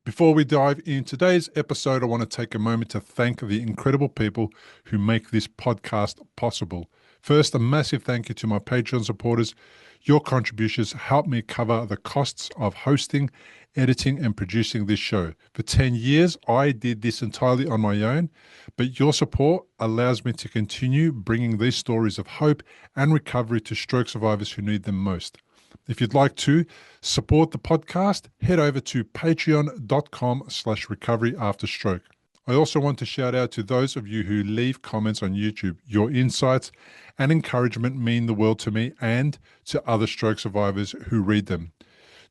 Before we dive in today's episode, I want to take a moment to thank the incredible people who make this podcast possible. First, a massive thank you to my Patreon supporters. Your contributions help me cover the costs of hosting, editing, and producing this show. For 10 years, I did this entirely on my own, but your support allows me to continue bringing these stories of hope and recovery to stroke survivors who need them most. If you'd like to support the podcast, head over to patreon.com/recoveryafterstroke. I also want to shout out to those of you who leave comments on YouTube. Your insights and encouragement mean the world to me and to other stroke survivors who read them.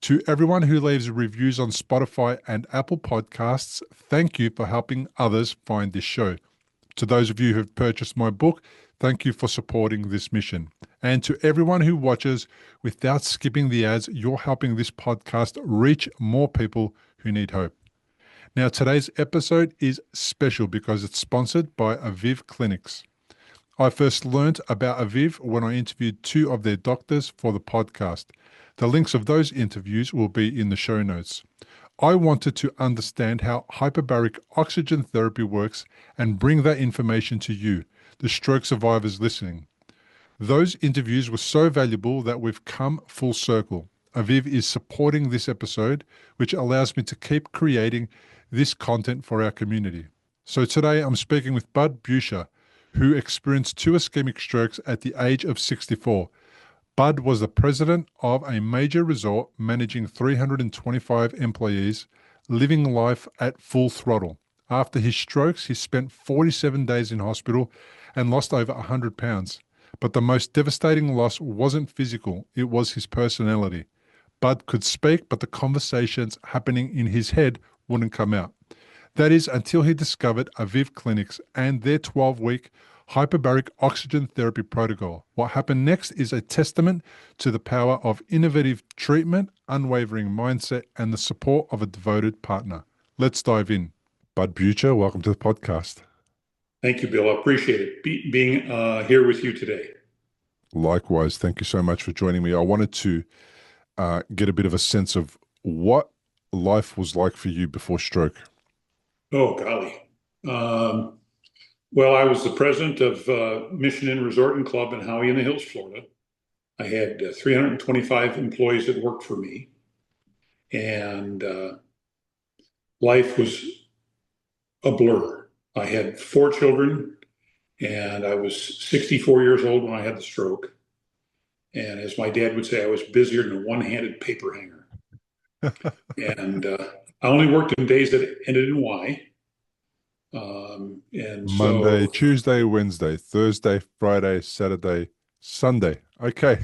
To everyone who leaves reviews on Spotify and Apple Podcasts, thank you for helping others find this show. To those of you who have purchased my book, thank you for supporting this mission. And to everyone who watches without skipping the ads, you're helping this podcast reach more people who need hope. Now, today's episode is special because it's sponsored by Aviv Clinics. I first learned about Aviv when I interviewed two of their doctors for the podcast. The links of those interviews will be in the show notes. I wanted to understand how hyperbaric oxygen therapy works and bring that information to you, the stroke survivors listening. Those interviews were so valuable that we've come full circle. Aviv is supporting this episode, which allows me to keep creating this content for our community. So today I'm speaking with Beucher, who experienced two ischemic strokes at the age of 64. Bud was the president of a major resort managing 325 employees, living life at full throttle. After his strokes, he spent 47 days in hospital and lost over 100 pounds. But the most devastating loss wasn't physical, it was his personality. Bud could speak, but the conversations happening in his head wouldn't come out. That is until he discovered Aviv Clinics and their 12-week hyperbaric oxygen therapy protocol. What happened next is a testament to the power of innovative treatment, unwavering mindset, and the support of a devoted partner. Let's dive in. Bud Bucher, welcome to the podcast. Thank you, Bill. I appreciate it being here with you today. Likewise. Thank you so much for joining me. I wanted to get a bit of a sense of what life was like for you before stroke. Oh, golly. Well, I was the president of Mission Inn Resort and Club in Howey in the Hills, Florida. I had 325 employees that worked for me. And life was a blur. I had 4 children, and I was 64 years old when I had the stroke. And as my dad would say, I was busier than a one-handed paper hanger. And I only worked in days that ended in Y. And Monday, so, Tuesday, Wednesday, Thursday, Friday, Saturday, Sunday. Okay.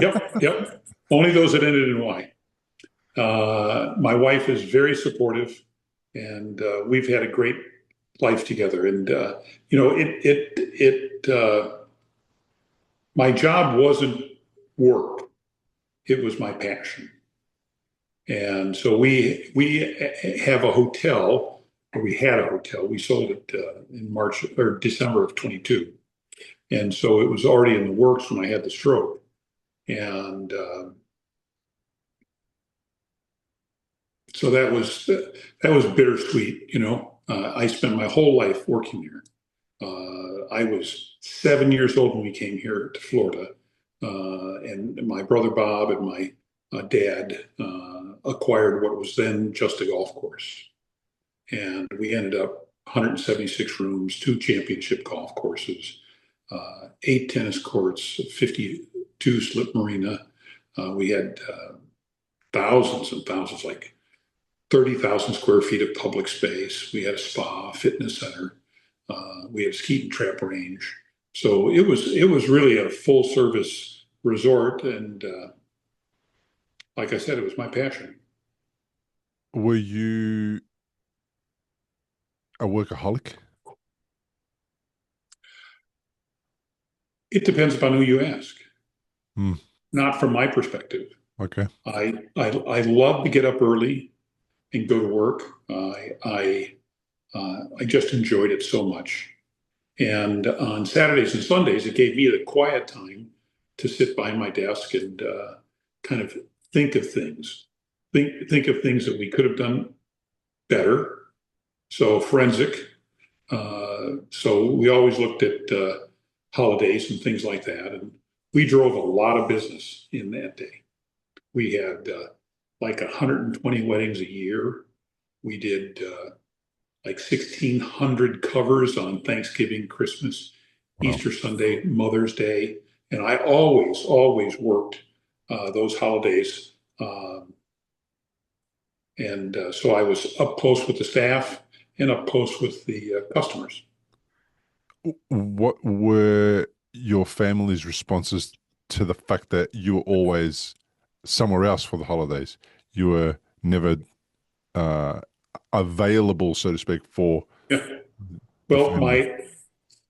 yep. Only those that ended in Y. My wife is very supportive, and we've had a great life together. And my job wasn't work; it was my passion. And so we have a hotel, or we had a hotel. We sold it in March or December of 22, and so it was already in the works when I had the stroke. And so that was bittersweet. I spent my whole life working here. I was 7 years old when we came here to Florida, and my brother Bob and my dad acquired what was then just a golf course. And we ended up 176 rooms, 2 championship golf courses, 8 tennis courts, 52 slip marina. We had thousands and thousands, like 30,000 square feet of public space. We had a spa, fitness center. We had a ski and trap range. So it was really a full service resort. And like I said, it was my passion. Were you a workaholic? It depends upon who you ask. Hmm. Not from my perspective. Okay. I love to get up early and go to work. I just enjoyed it so much. And on Saturdays and Sundays, it gave me the quiet time to sit behind my desk and kind of think of things. Think of things that we could have done better. So forensic. So we always looked at holidays and things like that. And we drove a lot of business in that day. We had like 120 weddings a year. We did like 1,600 covers on Thanksgiving, Christmas, Wow. Easter Sunday, Mother's Day. And I always worked those holidays. So I was up close with the staff and up close with the customers. What were your family's responses to the fact that you were always somewhere else for the holidays? You were never uh, available, so to speak, for Yeah. the Well, family. my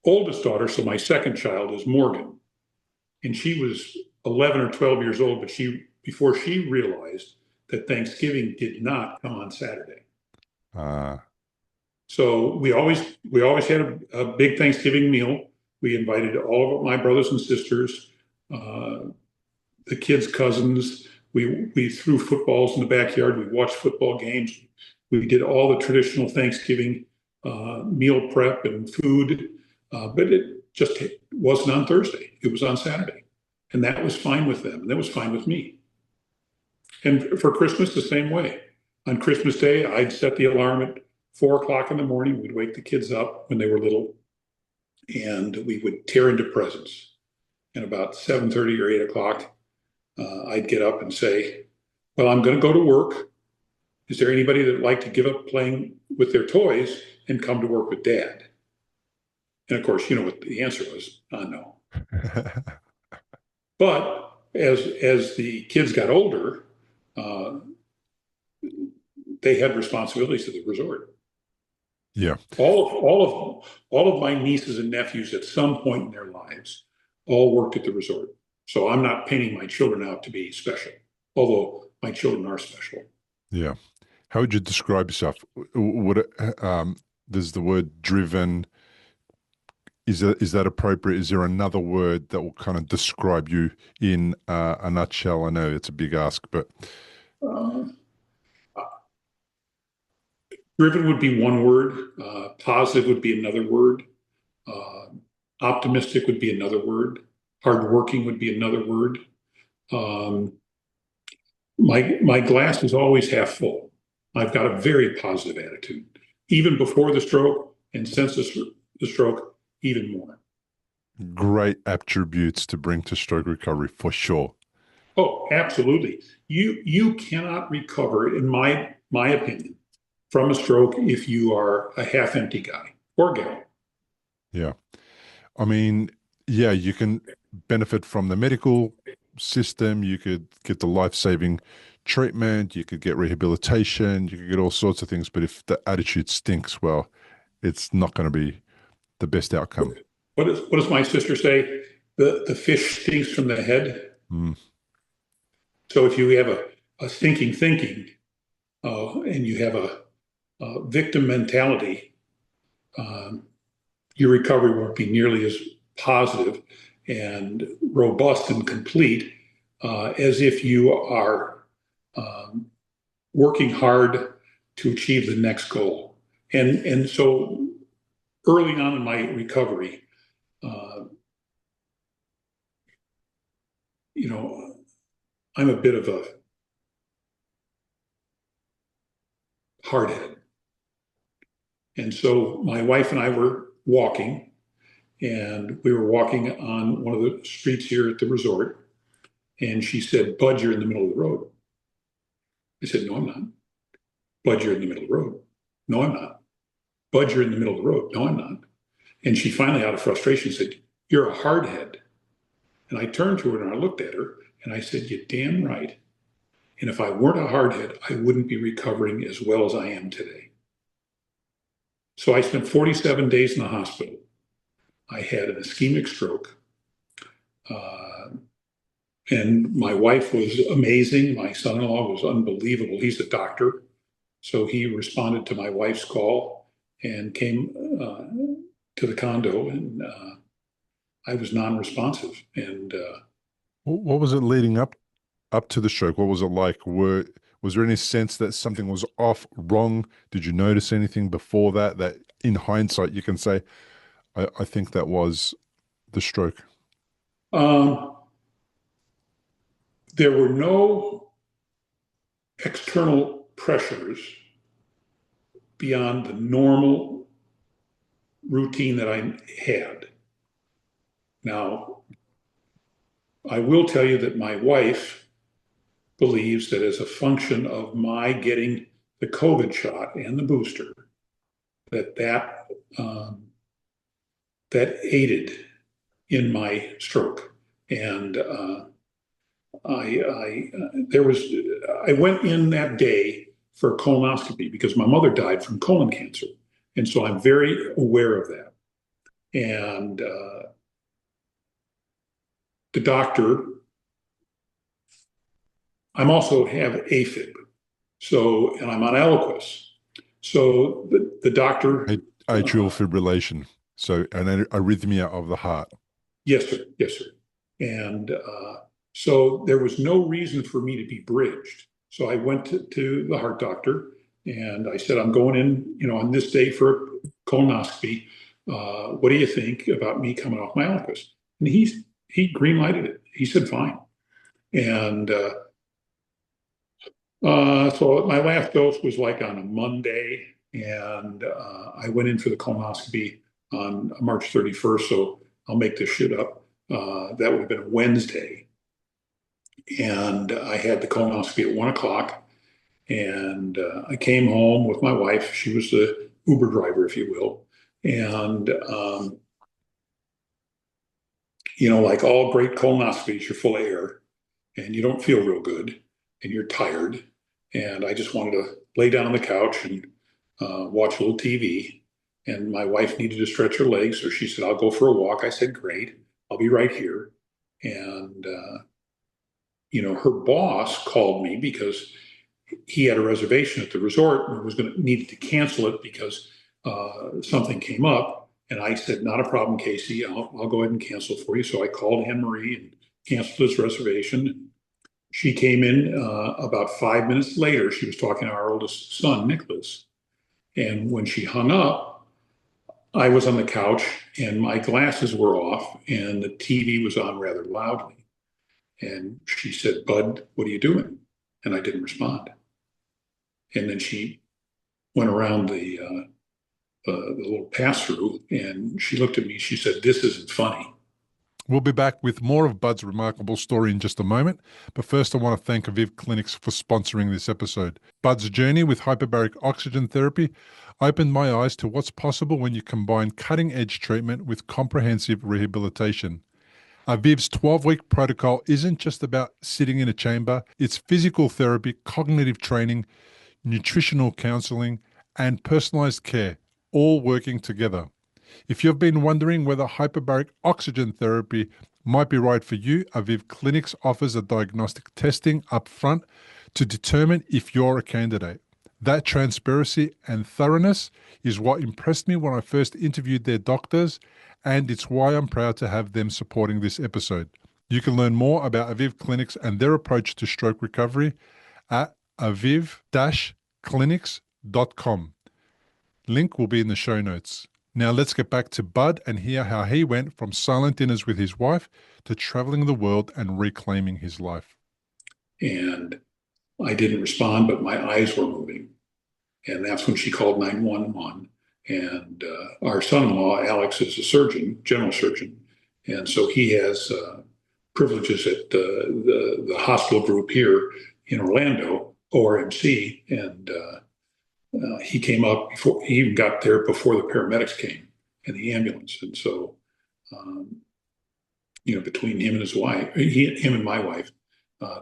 oldest daughter, so my second child, is Morgan, and she was 11 or 12 years old, but before she realized that Thanksgiving did not come on Saturday. Uh, So we always had a big Thanksgiving meal. We invited all of my brothers and sisters, uh, the kids' cousins. We threw footballs in the backyard. We watched football games. We did all the traditional Thanksgiving meal prep and food, but it just wasn't on Thursday. It was on Saturday, and that was fine with them, and that was fine with me. And for Christmas, the same way. On Christmas Day, I'd set the alarm at 4 o'clock in the morning. We'd wake the kids up when they were little, and we would tear into presents. And about 7:30 or 8 o'clock, I'd get up and say, "Well, I'm going to go to work. Is there anybody that'd like to give up playing with their toys and come to work with Dad?" And of course, you know what the answer was? No. But as the kids got older, uh, they had responsibilities to the resort. yeah. All of my nieces and nephews at some point in their lives all worked at the resort. So I'm not painting my children out to be special, although my children are special. Yeah. How would you describe yourself? Would it, there's the word driven. Is that appropriate? Is there another word that will kind of describe you in a nutshell? I know it's a big ask, but Uh, Driven would be one word. Positive would be another word. Uh, Optimistic would be another word. Hardworking would be another word. Um, my glass is always half full. I've got a very positive attitude, even before the stroke and since the stroke, even more. great attributes to bring to stroke recovery for sure. Oh, absolutely. You cannot recover, in my opinion, from a stroke if you are a half empty guy or gal. Yeah. I mean, yeah, you can benefit from the medical system. You could get the life-saving treatment. You could get rehabilitation. You could get all sorts of things. But if the attitude stinks, well, it's not going to be the best outcome. What does my sister say? The fish stinks from the head. Mm, So if you have a stinking thinking and you have a victim mentality, um, your recovery won't be nearly as positive and robust and complete as if you are um, working hard to achieve the next goal. And so early on in my recovery, uh, you know, I'm a bit of a hardhead. And so my wife and I were walking, and we were walking on one of the streets here at the resort. And she said, "Bud, you're in the middle of the road." I said, "No, I'm not." "Bud, you're in the middle of the road." "No, I'm not." "Bud, you're in the middle of the road." "No, I'm not." And she finally, out of frustration, said, "You're a hardhead." And I turned to her and I looked at her and I said, "You're damn right. And if I weren't a hardhead, I wouldn't be recovering as well as I am today." So I spent 47 days in the hospital. I had an ischemic stroke. Uh, and my wife was amazing. My son in law was unbelievable. He's a doctor. So he responded to my wife's call and came to the condo, and I was non responsive. And what was it leading up to the stroke? What was it like? Was there any sense that something was off, wrong? Did you notice anything before that, that in hindsight you can say, I think that was the stroke? Um, there were no external pressures beyond the normal routine that I had. Now, I will tell you that my wife believes that as a function of my getting the COVID shot and the booster, that that aided in my stroke. And I went in that day for a colonoscopy because my mother died from colon cancer, and so I'm very aware of that. And the doctor, I'm also have AFib, so and I'm on Eliquis. So the doctor, Atrial fibrillation, so an arrhythmia of the heart. yes, sir, yes, sir. And so there was no reason for me to be bridged. So I went to the heart doctor and I said, I'm going in, on this day for a colonoscopy. What do you think about me coming off my Eliquis? And he green lighted it. He said, fine. And so my last dose was like on a Monday, and I went in for the colonoscopy on March 31st. So I'll make this shit up. That would have been a Wednesday. And I had the colonoscopy at 1 o'clock. And I came home with my wife. She was the Uber driver, if you will. And, like all great colonoscopies, you're full of air and you don't feel real good and you're tired. And I just wanted to lay down on the couch and watch a little TV. And my wife needed to stretch her legs. So she said, I'll go for a walk. I said, great, I'll be right here. And, her boss called me because he had a reservation at the resort and was needed to cancel it because something came up. And I said, not a problem, Casey. I'll go ahead and cancel for you. So I called Anne Marie and canceled his reservation. She came in about 5 minutes later. She was talking to our oldest son, Nicholas. And when she hung up, I was on the couch and my glasses were off and the TV was on rather loudly. And she said, Bud, what are you doing? And I didn't respond. And then she went around the little pass-through and she looked at me. She said, this isn't funny. We'll be back with more of Bud's remarkable story in just a moment. But first, I want to thank Aviv Clinics for sponsoring this episode. Bud's journey with hyperbaric oxygen therapy opened my eyes to what's possible when you combine cutting-edge treatment with comprehensive rehabilitation. Aviv's 12-week protocol isn't just about sitting in a chamber. It's physical therapy, cognitive training, nutritional counseling, and personalized care, all working together. If you've been wondering whether hyperbaric oxygen therapy might be right for you, Aviv Clinics offers a diagnostic testing up front to determine if you're a candidate. That transparency and thoroughness is what impressed me when I first interviewed their doctors, and it's why I'm proud to have them supporting this episode. You can learn more about Aviv Clinics and their approach to stroke recovery at aviv-clinics.com. Link will be in the show notes. Now let's get back to Bud and hear how he went from silent dinners with his wife to traveling the world and reclaiming his life. And I didn't respond, but my eyes were moving. And that's when she called 911. And our son-in-law, Alex, is a surgeon, general surgeon. And so he has privileges at the hospital group here in Orlando, ORMC. And he came up before, he even got there before the paramedics came and the ambulance. And so, between him and his wife, him and my wife,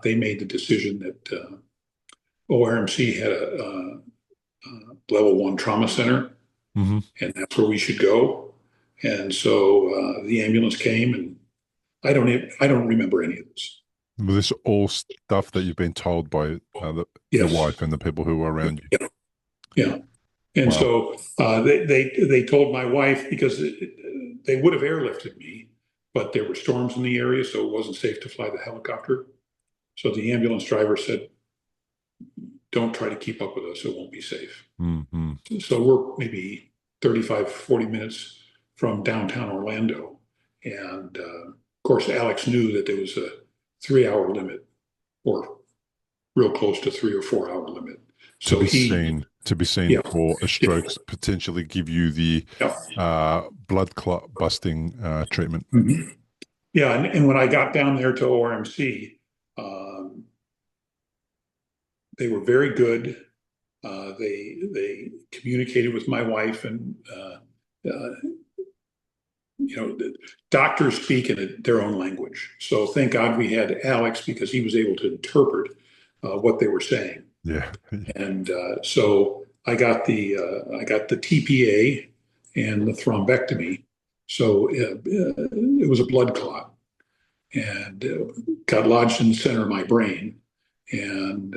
they made the decision that ORMC had a level 1 trauma center, and that's where we should go. And so the ambulance came, and I don't remember any of this. Well, this is all stuff that you've been told by your wife and the people who were around you. Yeah. And wow. So they told my wife, because they would have airlifted me, but there were storms in the area, so it wasn't safe to fly the helicopter. So the ambulance driver said, don't try to keep up with us. It won't be safe. Mm-hmm. So we're maybe 35, 40 minutes from downtown Orlando. And of course, Alex knew that there was a 3 hour limit or real close to 3 or 4 hour limit. To So be he, seen, yeah, for a yeah, stroke, potentially give you the yeah. blood clot busting treatment. Mhm. Yeah. And when I got down there to ORMC, um, they were very good. They communicated with my wife, and uh, the doctors speak in their own language. So thank God we had Alex because he was able to interpret what they were saying. Yeah. And so I got the TPA and the thrombectomy. So it was a blood clot and got lodged in the center of my brain. And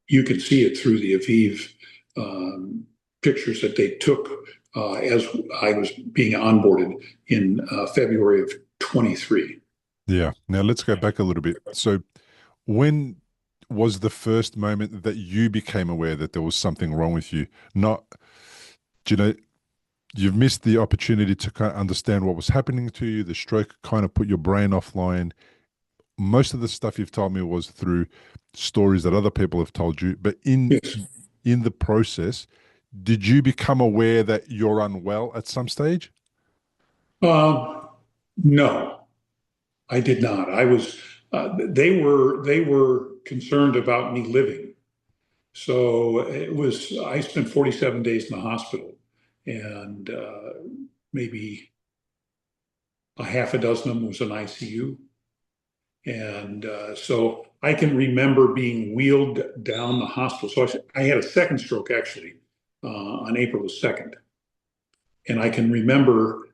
you could see it through the Aviv pictures that they took as I was being onboarded in February of 23. Yeah. Now let's go back a little bit. So when was the first moment that you became aware that there was something wrong with you? Not, you know, you've missed the opportunity to kind of understand what was happening to you. The stroke kind of put your brain offline. Most of the stuff you've told me was through stories that other people have told you, but Yes. in the process, did you become aware that you're unwell at some stage? Uh, no, I did not. I was. They were concerned about me living. So it was. I spent 47 days in the hospital, and maybe a half a dozen of them was in ICU. And so I can remember being wheeled down the hospital. So I had a second stroke actually on April the 2nd. And I can remember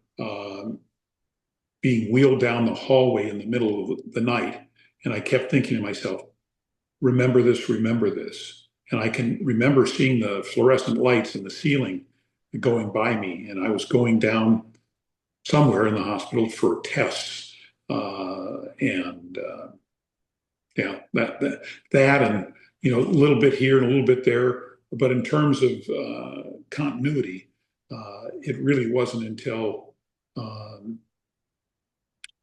being wheeled down the hallway in the middle of the night. And I kept thinking to myself, remember this, remember this. And I can remember seeing the fluorescent lights in the ceiling going by me. And I was going down somewhere in the hospital for tests. And yeah, that, and a little bit here and a little bit there. But in terms of continuity, it really wasn't until um,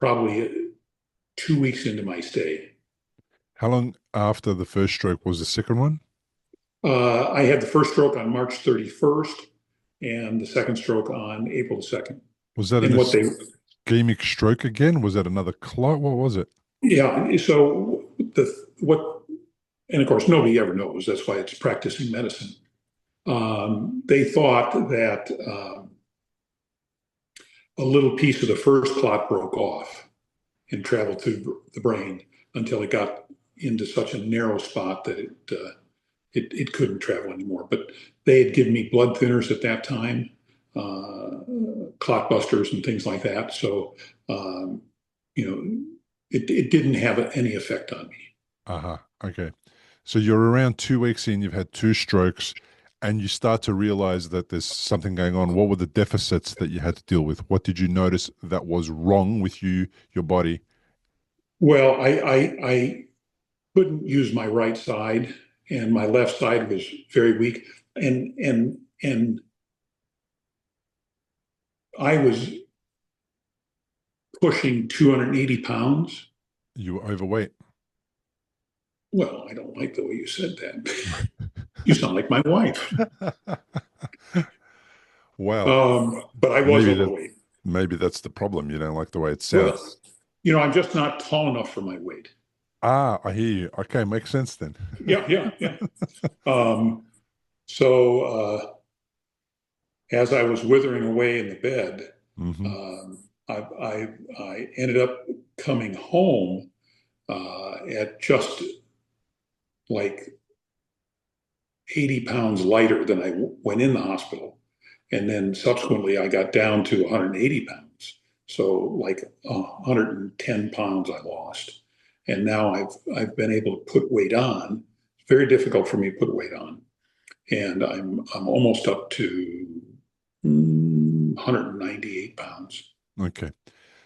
probably 2 weeks into my stay. How long after the first stroke was the second one? I had the first stroke on March 31st and the second stroke on April 2nd. Was that an And ischemic stroke again? Was that another clot? What was it? yeah, so and of course, nobody ever knows. That's why it's practicing medicine. They thought that a little piece of the first clot broke off and traveled through the brain until it got into such a narrow spot that it couldn't travel anymore. But they had given me blood thinners at that time, clot busters and things like that. So, um, it didn't have any effect on me. Uh-huh. Okay. So you're around 2 weeks in, you've had two strokes, and you start to realize that there's something going on. What were the deficits that you had to deal with? What did you notice that was wrong with you, your body? Well, I couldn't use my right side, and my left side was very weak, and I was pushing 280 pounds. You were overweight. Well, I don't like the way you said that. You sound like my wife. Wow. But I was Maybe that overweight. maybe that's the problem. You don't like the way it Well, sounds. I'm just not tall enough for my weight. Ah, I hear you. Okay, makes sense then. Yeah, yeah, yeah. Um, so as I was withering away in the bed, Hmm. um, I ended up coming home at just like 80 pounds lighter than I went in the hospital. And then subsequently, I got down to 180 pounds. So like 110 pounds I lost. And now I've been able to put weight on. It's very difficult for me to put weight on. And I'm almost up to 198 pounds. Okay.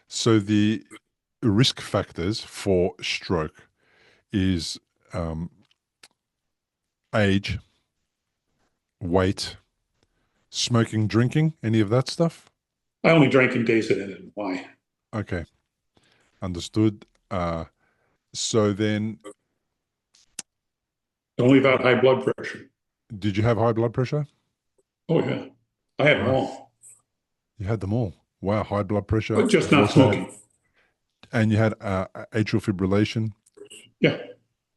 So the risk factors for stroke is um, age, weight, smoking, drinking, any of that stuff? I only drank in days that ended. Why? Okay, understood. So then, Only about high blood pressure. did you have high blood pressure? Oh yeah, I had them Wow, all, you had them all. Wow, high blood pressure. but just You not also had, smoking. and you had atrial fibrillation. Yeah,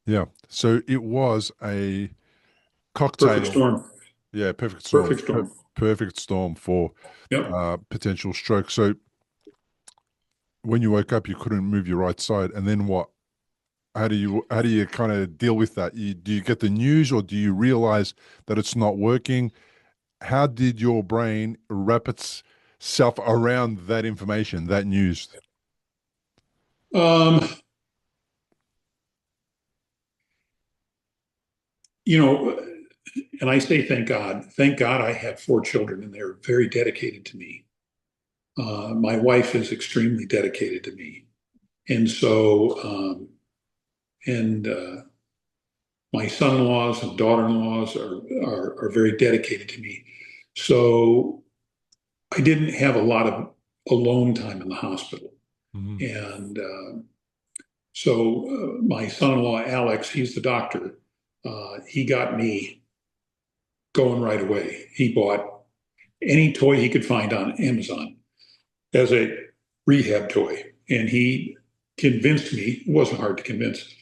Yeah. So it was a perfect cocktail. storm. Yeah, perfect storm. Perfect storm. Perfect storm for Yep. potential stroke. So when you woke up, you couldn't move your right side, and then what? How do you kind of deal with that? Do you get the news, or do you realize that it's not working? How did your brain wrap itself around that information, that news? Um, you know, and I say thank God. Thank God I have four children, and they're very dedicated to me. My wife is extremely dedicated to me, and so and my son-in-laws and daughter-in-laws are very dedicated to me. So I didn't have a lot of alone time in the hospital. Hmm. And so my son-in-law, Alex, he's the doctor. He got me going right away. He bought any toy he could find on Amazon as a rehab toy. And he convinced me, it wasn't hard to convince,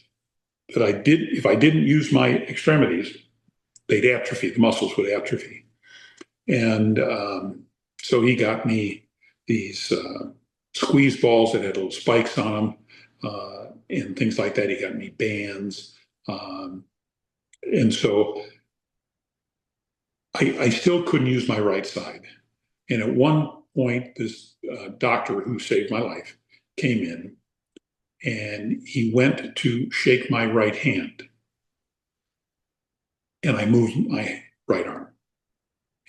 that if I didn't use my extremities, they'd atrophy, the muscles would atrophy. And so he got me these squeeze balls that had little spikes on them and things like that. He got me bands. Um, and so I still couldn't use my right side. And at one point, this doctor who saved my life came in and he went to shake my right hand. And I moved my right arm.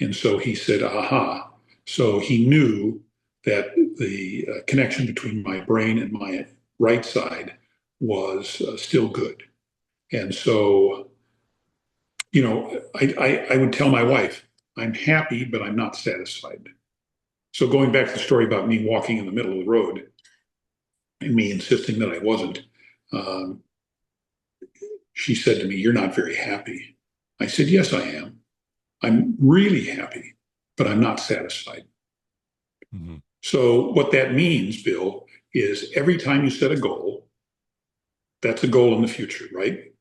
And so he said, aha. So he knew that the connection between my brain and my right side was still good. And so, I would tell my wife, I'm happy, but I'm not satisfied. So going back to the story about me walking in the middle of the road and me insisting that I wasn't, um, she said to me, you're not very happy. I said, yes, I am. I'm really happy, but I'm not satisfied. Hmm. So what that means, Bill, is every time you set a goal, that's a goal in the future, right?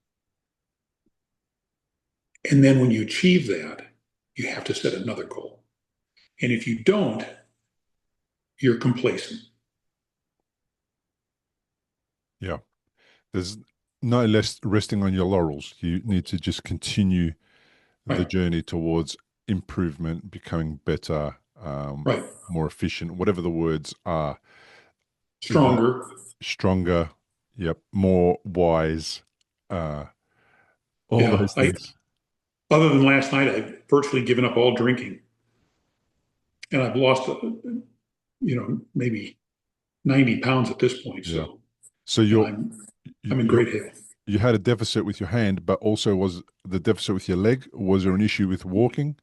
And then when you achieve that, you have to set another goal. And if you don't, you're complacent. Yeah. There's no less resting on your laurels. You need to just continue the Right, journey towards improvement, becoming better, right. more efficient, whatever the words are. That Stronger. stronger, yep, more wise, uh, all Yeah. those things. Other than last night, I've virtually given up all drinking. And I've lost, maybe 90 pounds at this point. Yeah. So, So you know, you're I'm, you, I'm in you great health. you had a deficit with your hand, but also was the deficit with your leg? Was there an issue with walking?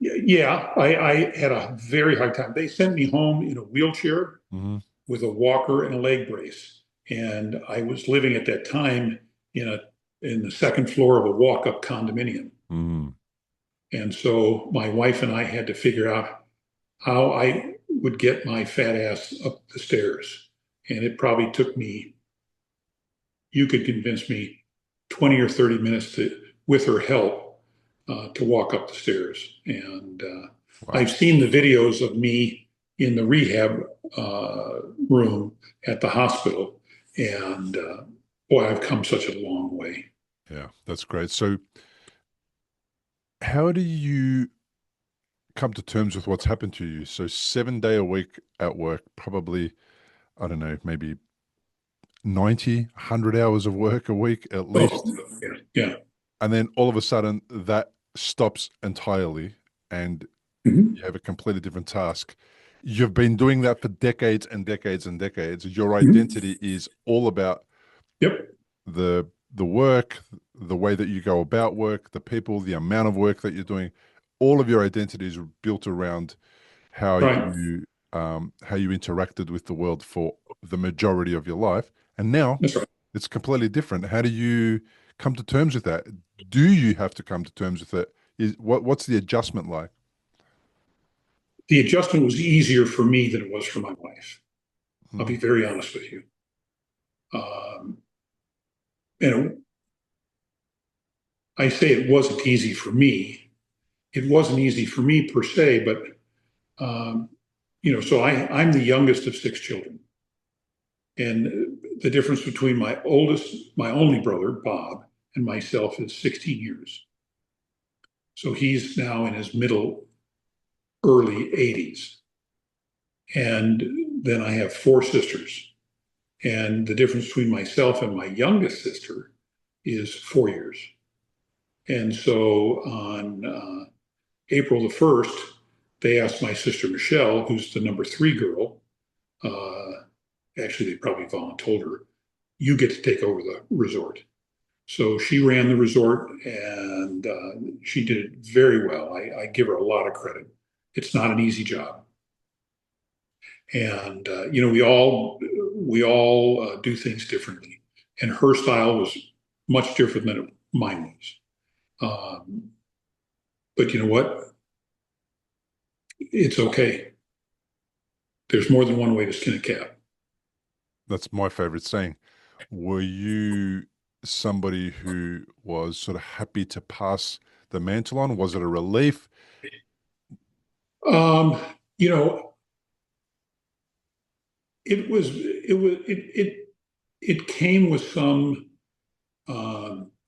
Yeah, I had a very hard time. They sent me home in a wheelchair Hmm. with a walker and a leg brace. And I was living at that time in the second floor of a walk-up condominium. Mm. And so my wife and I had to figure out how I would get my fat ass up the stairs. And it probably took me, you could convince me, 20 or 30 minutes with her help, to walk up the stairs. And Wow. I've seen the videos of me in the rehab room at the hospital, and boy, I've come such a long way. Yeah, that's great. So how do you come to terms with what's happened to you? So 7 day a week at work, probably, I don't know, maybe 90, 100 hours of work a week at least. Oh, yeah, yeah. And then all of a sudden that stops entirely and Mhm. you have a completely different task. You've been doing that for decades and decades and decades. Your Mhm. identity is all about Yep. the the work, the way that you go about work, the people, the amount of work that you're doing, all of your identity is built around how Right. you interacted with the world for the majority of your life, and now That's right. it's completely different. How do you come to terms with that? Do you have to come to terms with it? What's the adjustment like? The adjustment was easier for me than it was for my wife. I'll be Mm, very honest with you. Um, and I say it wasn't easy for me. It wasn't easy for me per se, but um, so I'm the youngest of six children. And the difference between my only brother, Bob, and myself is 16 years. So he's now in his early 80s. And then I have four sisters. And the difference between myself and my youngest sister is 4 years. And so on April the 1st, they asked my sister Michelle, who's the number three girl, actually, they probably voluntold her, you get to take over the resort. So she ran the resort and she did it very well. I give her a lot of credit. It's not an easy job. And, we all do things differently. And her style was much different than mine was. But you know what? It's okay. There's more than one way to skin a cat. that's my favorite saying. Were you somebody who was sort of happy to pass the mantle on? Was it a relief? Um, you know, it came with some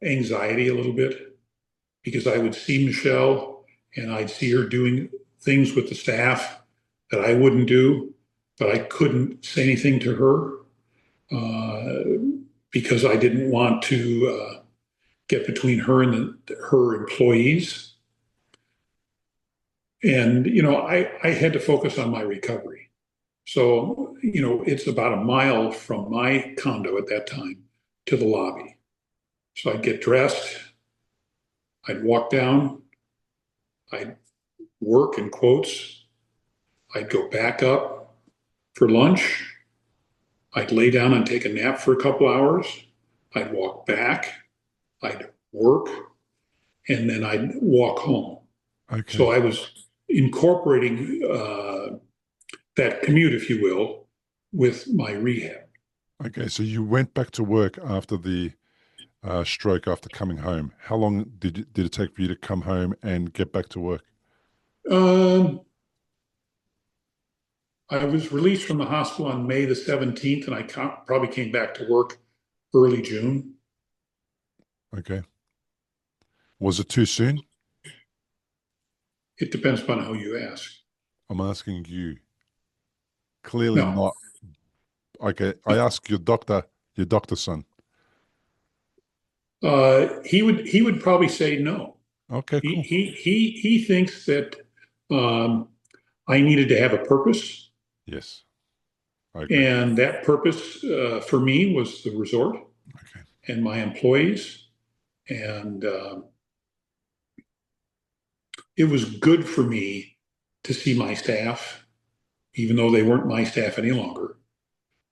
anxiety a little bit because I would see Michelle and I'd see her doing things with the staff that I wouldn't do, but I couldn't say anything to her because I didn't want to get between her and her employees. And, I had to focus on my recovery. So, it's about a mile from my condo at that time to the lobby. So I'd get dressed, I'd walk down, I'd work in quotes, I'd go back up for lunch, I'd lay down and take a nap for a couple hours, I'd walk back, I'd work, and then I'd walk home. Okay. So I was incorporating that commute, if you will, with my rehab. Okay. So you went back to work after the stroke, after coming home. How long did it take for you to come home and get back to work? Um, I was released from the hospital on May the 17th, and I probably came back to work early June. Okay. Was it too soon? It depends upon how you ask. I'm asking you. Clearly No, not. Okay. I ask your doctor son. he would probably say no. Okay, He cool. he thinks that um, I needed to have a purpose, Yes, I agree. and that purpose for me was the resort Okay. and my employees, and it was good for me to see my staff, even though they weren't my staff any longer,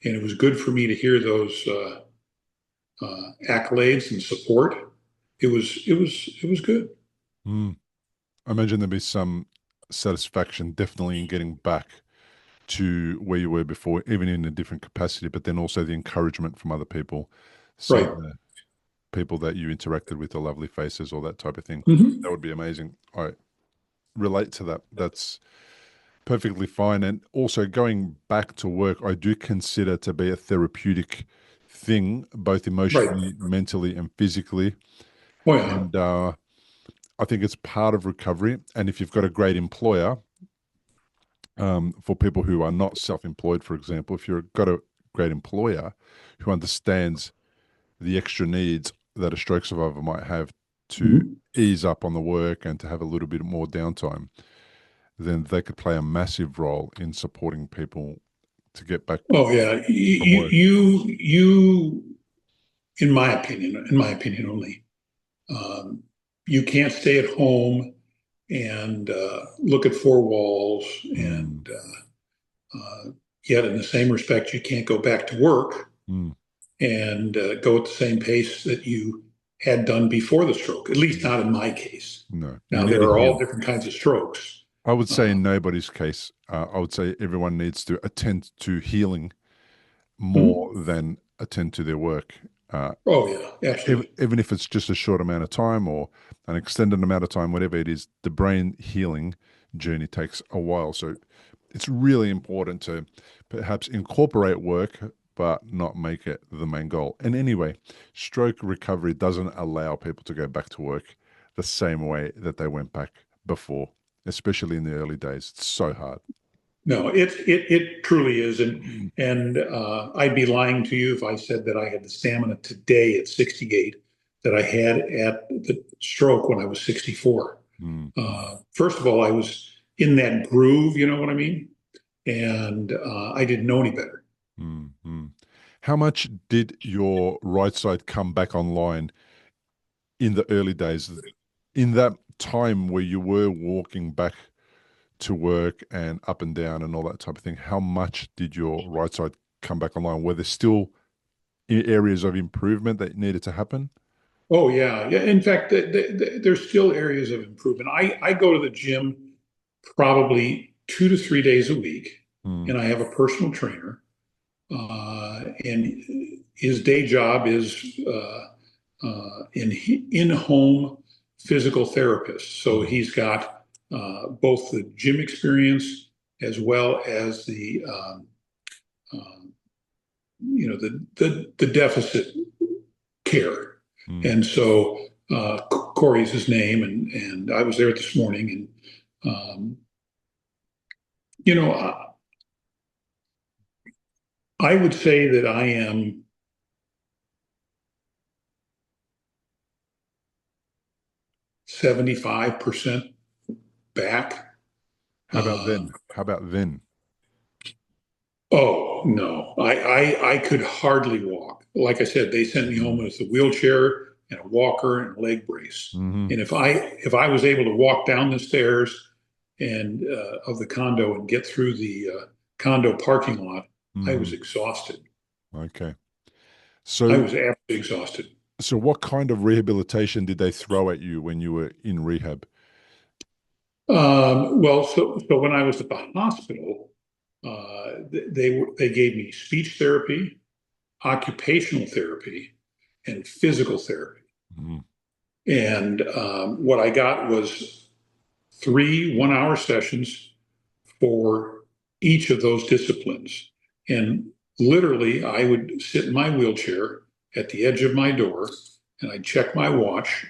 and it was good for me to hear those accolades and support. It was good. Mm. I imagine there'd be some satisfaction definitely in getting back to where you were before, even in a different capacity, but then also the encouragement from other people, see Right. the people that you interacted with, the lovely faces, all that type of thing. Mm-hmm. That would be amazing. I relate to that. That's perfectly fine. And also going back to work, I do consider to be a therapeutic thing, both Right. emotionally, mentally, and physically. Oh yeah. And I think it's part of recovery. And if you've got a great employer, for people who are not self-employed, for example, if you've got a great employer who understands the extra needs that a stroke survivor might have to Mm-hmm. ease up on the work and to have a little bit more downtime, then they could play a massive role in supporting people to get back Oh yeah. from You work. you you in my opinion only. Um, you can't stay at home and look at four walls, Mm, and yet in the same respect, you can't go back to work mm, and go at the same pace that you had done before the stroke, at least mm. not in my case. No, you Now, need there to are all heal. different kinds of strokes. I would say Uh, in nobody's case, I would say everyone needs to attend to healing more hmm? than attend to their work. Uh, Oh, yeah, absolutely. even if it's just a short amount of time or an extended amount of time, whatever it is, the brain healing journey takes a while. So it's really important to perhaps incorporate work, but not make it the main goal. And anyway, stroke recovery doesn't allow people to go back to work the same way that they went back before, especially in the early days. It's so hard. No, it truly is, and I'd be lying to you if I said that I had the stamina today at 68 that I had at the stroke when I was 64. Mm. First of all, I was in that groove, you know what I mean, and I didn't know any better. Mm, mm. How much did your right side come back online in the early days? In that time where you were walking back to work and up and down and all that type of thing, how much did your right side come back online? Were there still areas of improvement that needed to happen? Oh yeah, yeah. In fact, there's still areas of improvement. I go to the gym probably 2 to 3 days a week, Mm, and I have a personal trainer. And his day job is in home physical therapist. So mm, he's got both the gym experience as well as the um, the deficit care. mm. And so Corey's his name, and I was there this morning, and you know I would say that I am 75% back. How about Uh, then? How about then? oh no, I could hardly walk. Like I said, they sent me home Mm, with a wheelchair and a walker and a leg brace. hmm And if I was able to walk down the stairs and of the condo and get through the condo parking lot, I hmm was exhausted. Okay. I So, was absolutely exhausted. so what kind of rehabilitation did they throw at you when you were in rehab? Well, so when I was at the hospital, they gave me speech therapy, occupational therapy, and physical therapy. Mm, And what I got was 3 1 hour sessions for each of those disciplines. And literally, I would sit in my wheelchair at the edge of my door and I'd check my watch.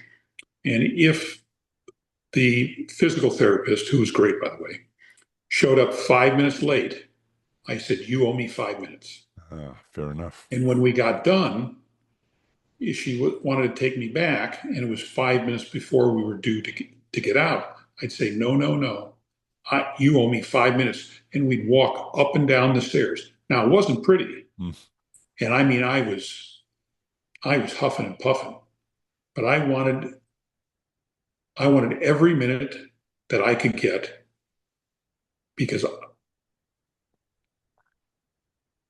And if the physical therapist, who was great, by the way, showed up 5 minutes late, I said, "You owe me 5 minutes." fair enough. And when we got done, she wanted to take me back, and it was 5 minutes before we were due to get out. I'd say, "No, no, no. You owe me 5 minutes." And we'd walk up and down the stairs. Now, it wasn't pretty. Mm, And I mean, I was huffing and puffing, but I wanted every minute that I could get because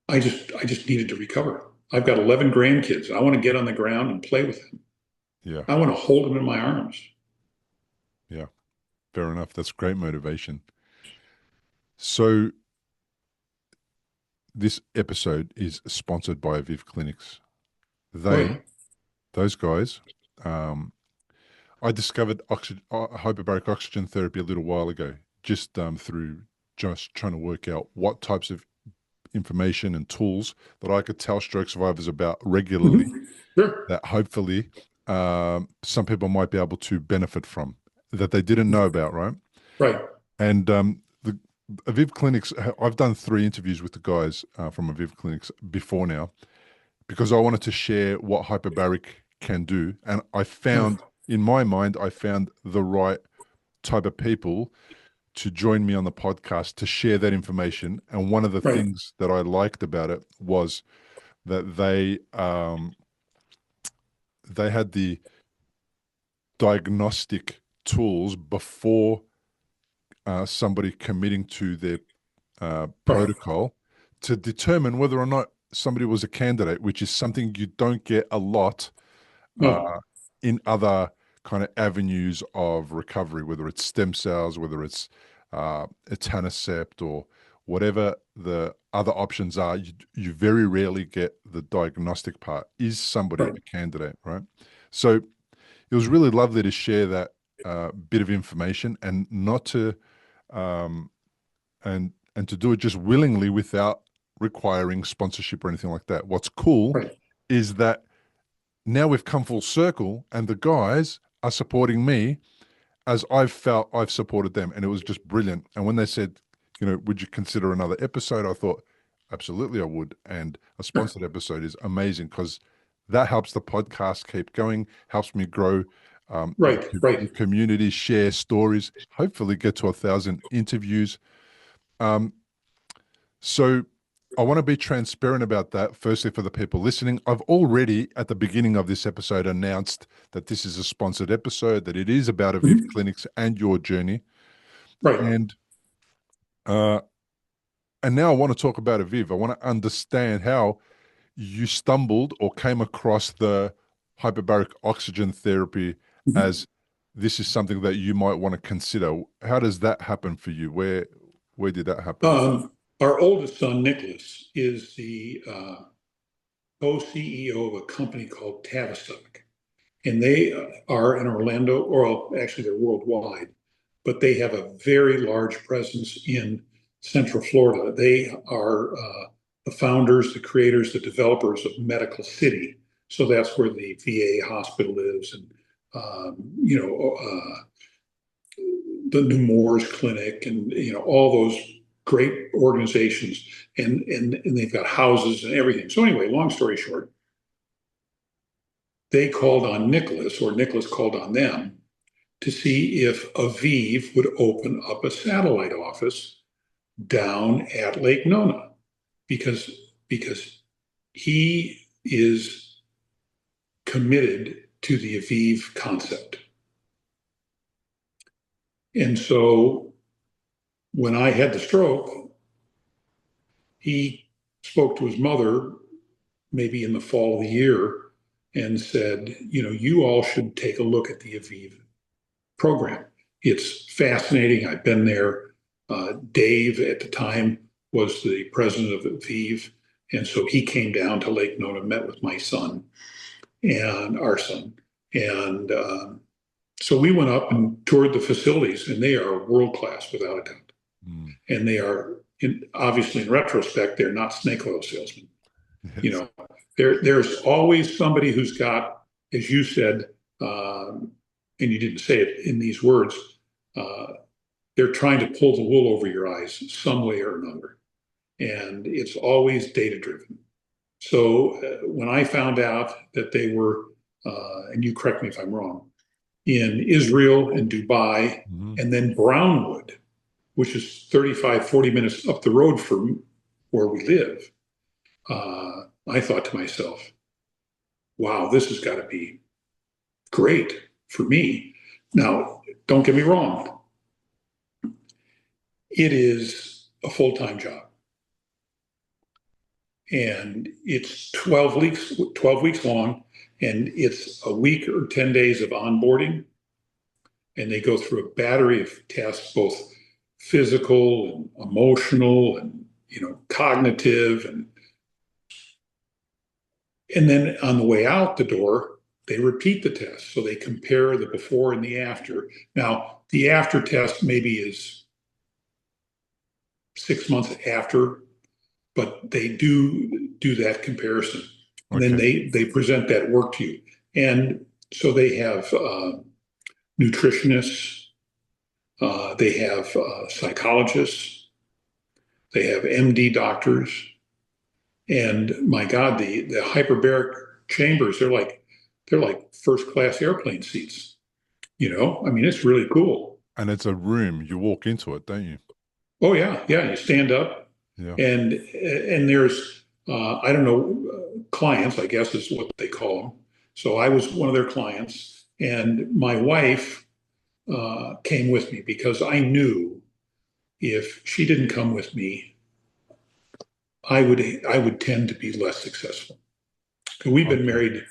I just needed to recover. I've got 11 grandkids. I want to get on the ground and play with them. yeah, I want to hold them in my arms. yeah, fair enough. That's great motivation. So, this episode is sponsored by Aviv Clinics. Oh yeah, Those guys, um, I discovered hyperbaric oxygen therapy a little while ago, just through just trying to work out what types of information and tools that I could tell stroke survivors about regularly mm-hmm. Sure, that hopefully some people might be able to benefit from that they didn't know about, right? right, And the Aviv Clinics, I've done 3 interviews with the guys from Aviv Clinics before now because I wanted to share what hyperbaric can do. And I right, found, in my mind, I found the right type of people to join me on the podcast to share that information. And one of the right. things that I liked about it was that they they had the diagnostic tools before somebody committing to their Right. protocol to determine whether or not somebody was a candidate, which is something you don't get a lot No. in other kind of avenues of recovery, whether it's stem cells, whether it's etanercept, or whatever the other options are. You very rarely get the diagnostic part. Is somebody Right. a candidate, right? So it was really lovely to share that bit of information and not to um, and to do it just willingly without requiring sponsorship or anything like that. What's cool Right. is that now we've come full circle and the guys are supporting me as I've felt I've supported them. And it was just brilliant. And when they said, would you consider another episode? I thought, absolutely, I would. And a sponsored episode is amazing because that helps the podcast keep going, helps me grow Right. the Right. community, share stories, hopefully get to 1,000 interviews. Um, so I want to be transparent about that. Firstly, for the people listening, I've already at the beginning of this episode announced that this is a sponsored episode, that it is about Aviv Mhm. Clinics and your journey. Right. And uh, and now I want to talk about Aviv. I want to understand how you stumbled or came across the hyperbaric oxygen therapy Mhm. as this is something that you might want to consider. How does that happen for you? Where did that happen? Our oldest son, Nicholas, is the co-CEO of a company called Tavistock. And they are in Orlando, or actually they're worldwide, but they have a very large presence in Central Florida. They are the founders, the creators, the developers of Medical City. So that's where the VA hospital is, and the New Moores Clinic, and all those great organizations, and they've got houses and everything. So anyway, long story short, they called on Nicholas, or Nicholas called on them, to see if Aviv would open up a satellite office down at Lake Nona, because because he is committed to the Aviv concept. And so when I had the stroke, he spoke to his mother maybe in the fall of the year and said, you all should take a look at the Aviv program. It's fascinating. I've been there. Dave at the time was the president of Aviv. And so he came down to Lake Nona, met with my son and our son. And so we went up and toured the facilities, and they are world class without a doubt. Mm. And they are, obviously, in retrospect, they're not snake oil salesmen. You Yes. know, there's always somebody who's got, as you said, um, and you didn't say it in these words, uh, they're trying to pull the wool over your eyes some way or another. And it's always data driven. So when I found out that they were, and you correct me if I'm wrong, in Israel and Dubai, Mhm. and then Brownwood, which is 35, 40 minutes up the road from where we live, I thought to myself, wow, this has got to be great for me. Now, don't get me wrong, it is a full time job. And it's 12 weeks long, and it's a week or 10 days of onboarding. And they go through a battery of tests, both physical and emotional and cognitive, and then on the way out the door, they repeat the test. So they compare the before and the after. Now, the after test maybe is 6 months after, but they do that comparison. And then Okay. they present that work to you. And so they have nutritionists, they have psychologists, they have MD doctors, and my God, the hyperbaric chambers, they're like first class airplane seats. I mean, it's really cool. And it's a room. You walk into it, don't you? Oh yeah, yeah. You stand up, Yeah. and there's I don't know, clients, I guess is what they call them. So I was one of their clients, and my wife came with me because I knew if she didn't come with me, I would tend to be less successful. We've been Okay. married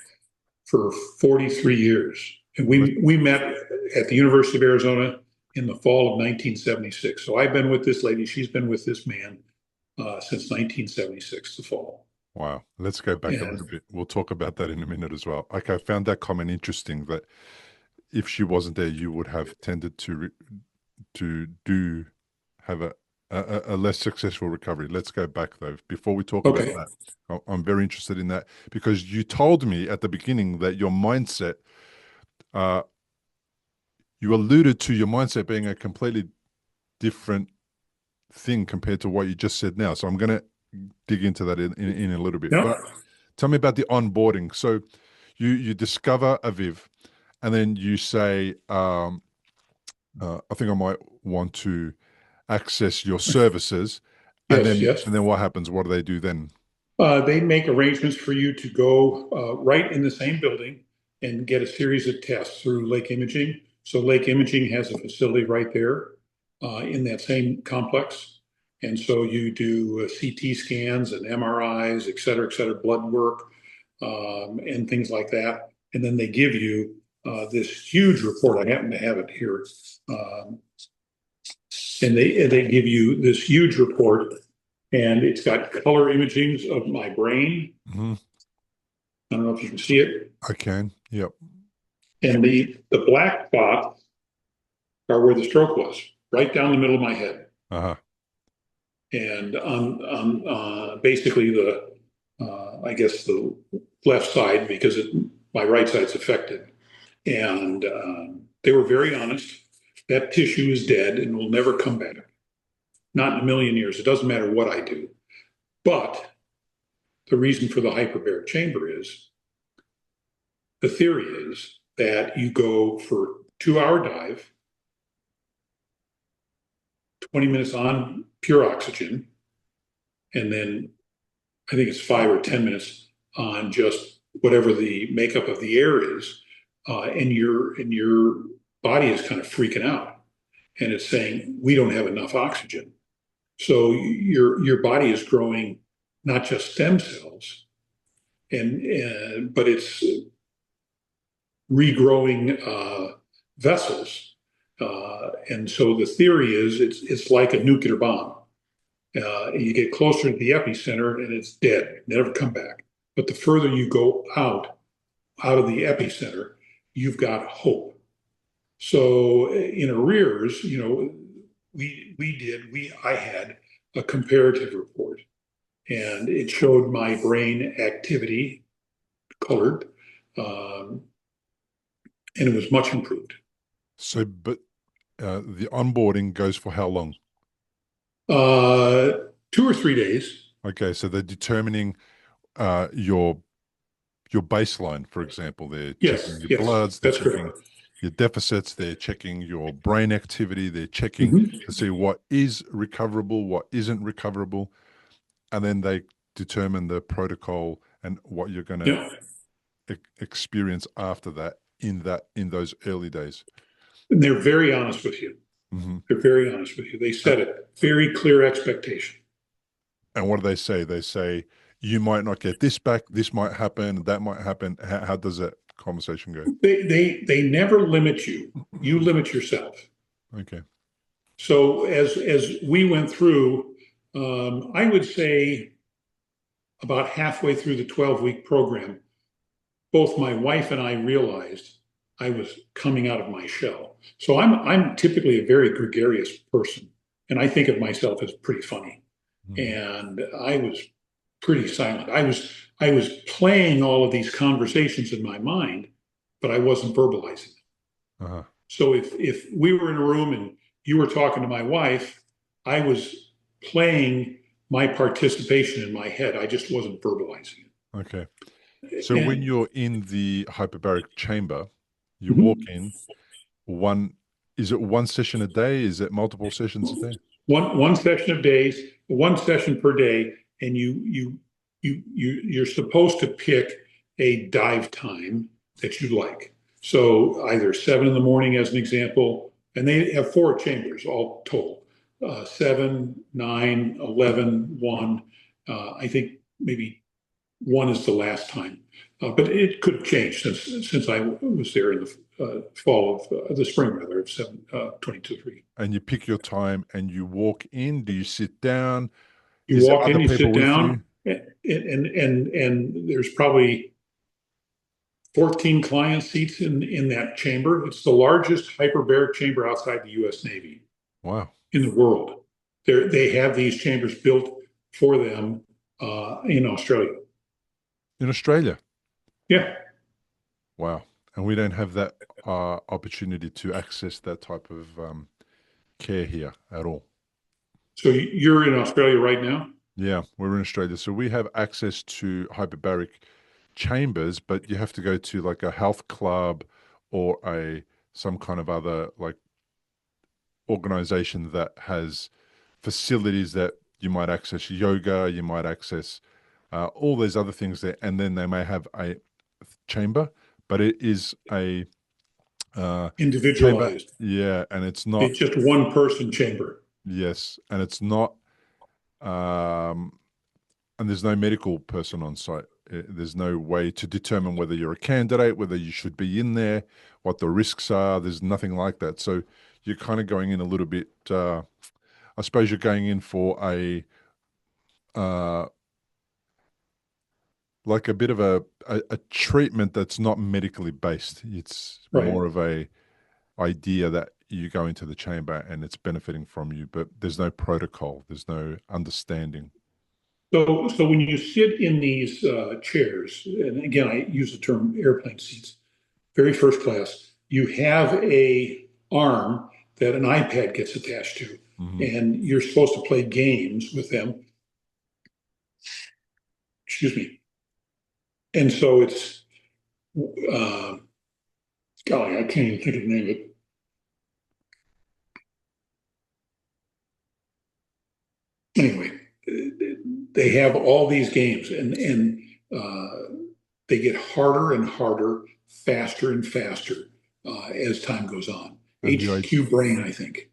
for 43 years, and Well, we met at the University of Arizona in the fall of 1976. So I've been with this lady; she's been with this man since 1976, the fall. wow. Let's go back a And little bit. We'll talk about that in a minute as well. Okay, I found that comment interesting that if she wasn't there, you would have tended to do have a less successful recovery. Let's go back though. Before we talk about okay, that, I'm very interested in that because you told me at the beginning that your mindset, uh, you alluded to your mindset being a completely different thing compared to what you just said now. So I'm going to dig into that in a little bit. yeah, But tell me about the onboarding. So you discover Aviv, and then you say, I think I might want to access your services, yes, yes. and then what happens? What do they do then? They make arrangements for you to go right in the same building and get a series of tests through Lake Imaging. So Lake Imaging has a facility right there in that same complex. And so you do CT scans and MRIs, et cetera, blood work, and things like that. And then they give you this huge report. I happen to have it here. Um, and they give you this huge report, and it's got color imagings of my brain. Hmm. I don't know if you can see it. I can. Yep. And the black spots are where the stroke was, right down the middle of my head. Uh-huh. And on basically I guess the left side, because my right side's affected. And they were very honest. That tissue is dead and will never come back. Not in a million years. It doesn't matter what I do. But the reason for the hyperbaric chamber is the theory is that you go for 2 hour dive, 20 minutes on pure oxygen, and then I think it's 5 or 10 minutes on just whatever the makeup of the air is, and your body is kind of freaking out, and it's saying we don't have enough oxygen. So your body is growing not just stem cells, and but it's regrowing vessels. And so the theory is it's like a nuclear bomb. You get closer to the epicenter and it's dead, never come back. But the further you go out of the epicenter, you've got hope. So in arrears, I had a comparative report, and it showed my brain activity colored, um, and it was much improved. So, but the onboarding goes for how long? 2 or 3 days. Okay, so they're determining your baseline, for example. They're checking Yes, your yes, bloods, they're that's checking correct. your deficits, they're checking your brain activity, they're checking Mhm. to see what is recoverable, what isn't recoverable, and then they determine the protocol and what you're going to Yeah, experience after that in those early days. and they're very honest with you. Hmm. They're very honest with you. They set it very clear expectation. And what do they say? They say you might not get this back, this might happen, that might happen. How does that conversation go? They never limit you. You limit yourself. Okay. So as we went through, I would say about halfway through the 12-week program, both my wife and I realized I was coming out of my shell. So I'm typically a very gregarious person, and I think of myself as pretty funny. Mhm. And I was pretty silent. I was playing all of these conversations in my mind, but I wasn't verbalizing it. Uh-huh. So if we were in a room and you were talking to my wife, I was playing my participation in my head. I just wasn't verbalizing Okay. it. So when And you're in the hyperbaric chamber, you walk mhm, in, one is it one session a day? Is it multiple sessions a day? one session of days, one session per day, and you're supposed to pick a dive time, that you like. So either 7 in the morning as an example, and they have 4 chambers all total, 7, 9, 11, 1. I think maybe 1 is the last time. But it could have changed since I was there in the fall of the spring rather of 22, 3. And you pick your time and you walk in. Do you sit down? You Is there walk other in, you people sit with down, you? and there's probably 14 client seats in that chamber. It's the largest hyperbaric chamber outside the U.S. Navy Wow. in the world. They have these chambers built for them in Australia. In Australia? Yeah. Wow. And we don't have that opportunity to access that type of care here at all. So you're in Australia right now? Yeah, we're in Australia. So we have access to hyperbaric chambers, but you have to go to like a health club or a some kind of other like organization that has facilities that you might access yoga, you might access all these other things there, and then they may have a chamber, but it is a chamber, Individualized. yeah, and it's not, It's just one person chamber. yes, and it's not, um, and there's no medical person on site. There's no way to determine whether you're a candidate, whether you should be in there, what the risks are. There's nothing like that. So you're kind of going in a little bit. I suppose you're going in for a uh, like a bit of a treatment that's not medically based. It's Right. more of a idea that you go into the chamber and it's benefiting from you, but there's no protocol. There's no understanding. So when you sit in these chairs, and again, I use the term airplane seats, very first class, you have a arm that an iPad gets attached to, Hmm. and you're supposed to play games with them. Excuse me. And so it's, uh, golly, I can't even think of the name of it. Anyway, they have all these games, and they get harder and harder, faster and faster as time goes on. And the HQ Brain, I think.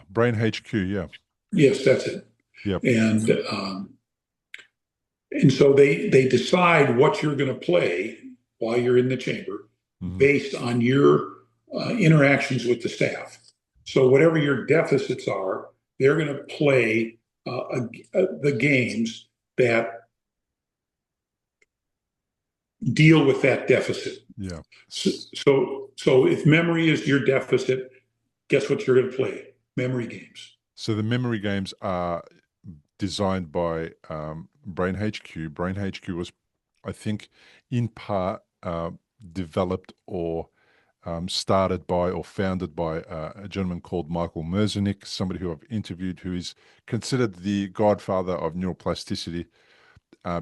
Brain HQ, yeah, Yes, that's it. yep. And so they decide what you're going to play while you're in the chamber Hmm. based on your interactions with the staff. So whatever your deficits are, they're going to play the games that deal with that deficit. Yeah. So if memory is your deficit, guess what you're going to play? Memory games. So the memory games are designed by Brain HQ. Brain HQ was, I think, in part developed or started by or founded by a gentleman called Michael Merzenich, somebody who I've interviewed, who is considered the godfather of neuroplasticity,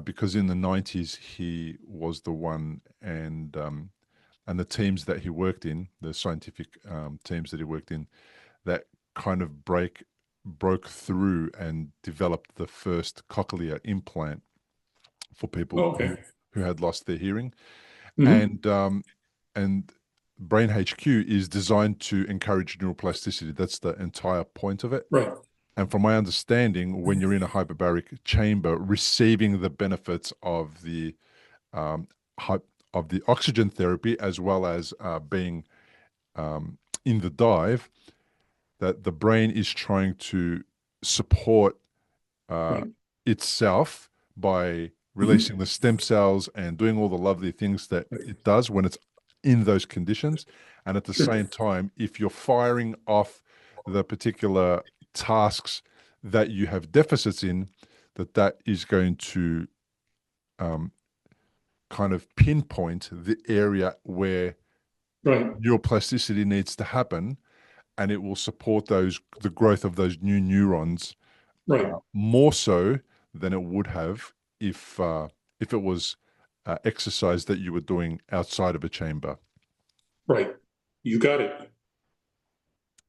because in the 90s he was the one, and the teams that he worked in, the scientific teams that he worked in, that kind of broke through and developed the first cochlear implant for people Okay. who had lost their hearing. Mm-hmm. And Brain HQ is designed to encourage neuroplasticity. That's the entire point of it. Right. And from my understanding, when you're in a hyperbaric chamber, receiving the benefits of the um, of the oxygen therapy, as well as being in the dive, that the brain is trying to support uh, Right. itself by Mm-hmm. releasing the stem cells and doing all the lovely things that Right. it does when it's in those conditions. And at the Sure. same time, if you're firing off the particular tasks that you have deficits in, that is going to um, kind of pinpoint the area where Right. neuroplasticity needs to happen, and it will support the growth of those new neurons Right. more so than it would have if it was exercise that you were doing outside of a chamber. Right. You got it.